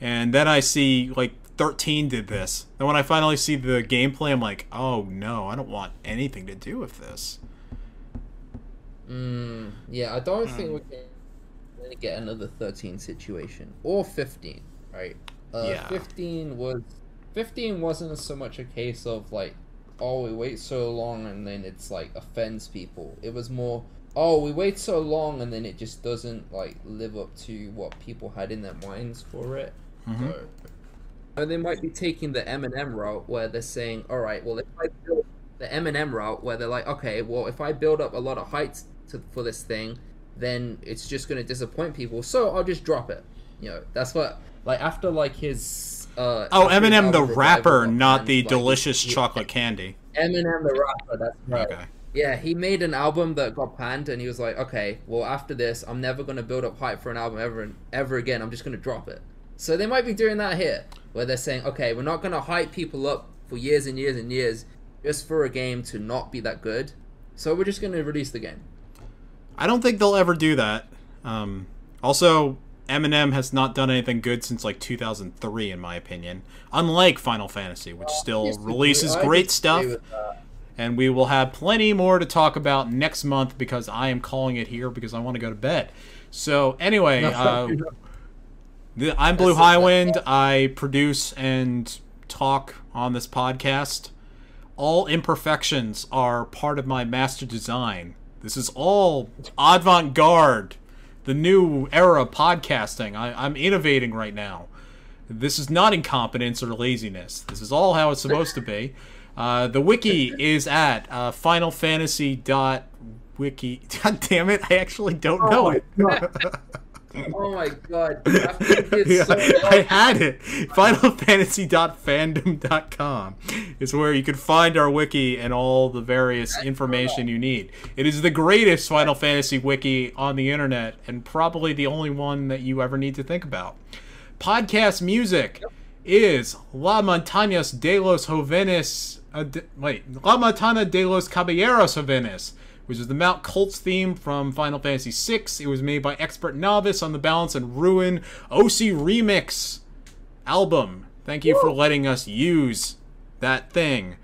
and then I see, like, 13 did this. And when I finally see the gameplay, I'm like, oh no, I don't want anything to do with this. Yeah, I don't think we're going to get another 13 situation. Or 15, right? 15 wasn't so much a case of, like, oh, we wait so long and then it's, like, offends people. It was more, oh, we wait so long and then it just doesn't, like, live up to what people had in their minds for it. Mm-hmm. So they might be taking the M&M route where they're saying, all right, well, if I build the M&M route where they're like, okay, well, if I build up a lot of heights for this thing, then it's just going to disappoint people, so I'll just drop it. You know, that's what like after like his Eminem the rapper, not the delicious chocolate candy. Eminem the rapper, that's right. Okay. Yeah, he made an album that got panned, and he was like, okay, well, after this, I'm never going to build up hype for an album ever again. I'm just going to drop it. So they might be doing that here, where they're saying, okay, we're not going to hype people up for years and years and years just for a game to not be that good. So we're just going to release the game. I don't think they'll ever do that. Also, Eminem has not done anything good since, like, 2003, in my opinion. Unlike Final Fantasy, which still releases great stuff. And we will have plenty more to talk about next month because I am calling it here because I want to go to bed. So anyway, I'm BlueHighwind. I produce and talk on this podcast. All imperfections are part of my master design. This is all avant-garde, the new era of podcasting. I'm innovating right now. This is not incompetence or laziness. This is all how it's supposed to be. The wiki is at finalfantasy.wiki. God damn it, I actually don't know it. Oh my god. I had it. finalfantasy.fandom.com is where you can find our wiki and all the various information you need. It is the greatest Final Fantasy wiki on the internet and probably the only one that you ever need to think about. Podcast music is La Montaña de los Jovenes. La Montana de los Caballos Jovenes, which is the Mount Koltz theme from Final Fantasy VI. It was made by XPRTNovice on the Balance and Ruin OC Remix album. Thank you for letting us use that thing.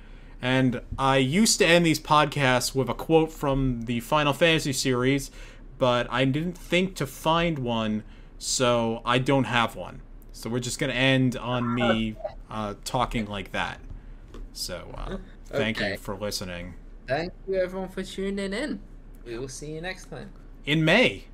And I used to end these podcasts with a quote from the Final Fantasy series, but I didn't think to find one, so I don't have one. So we're just going to end on me talking like that. So, thank you for listening. Thank you, everyone, for tuning in. We will see you next time. In May.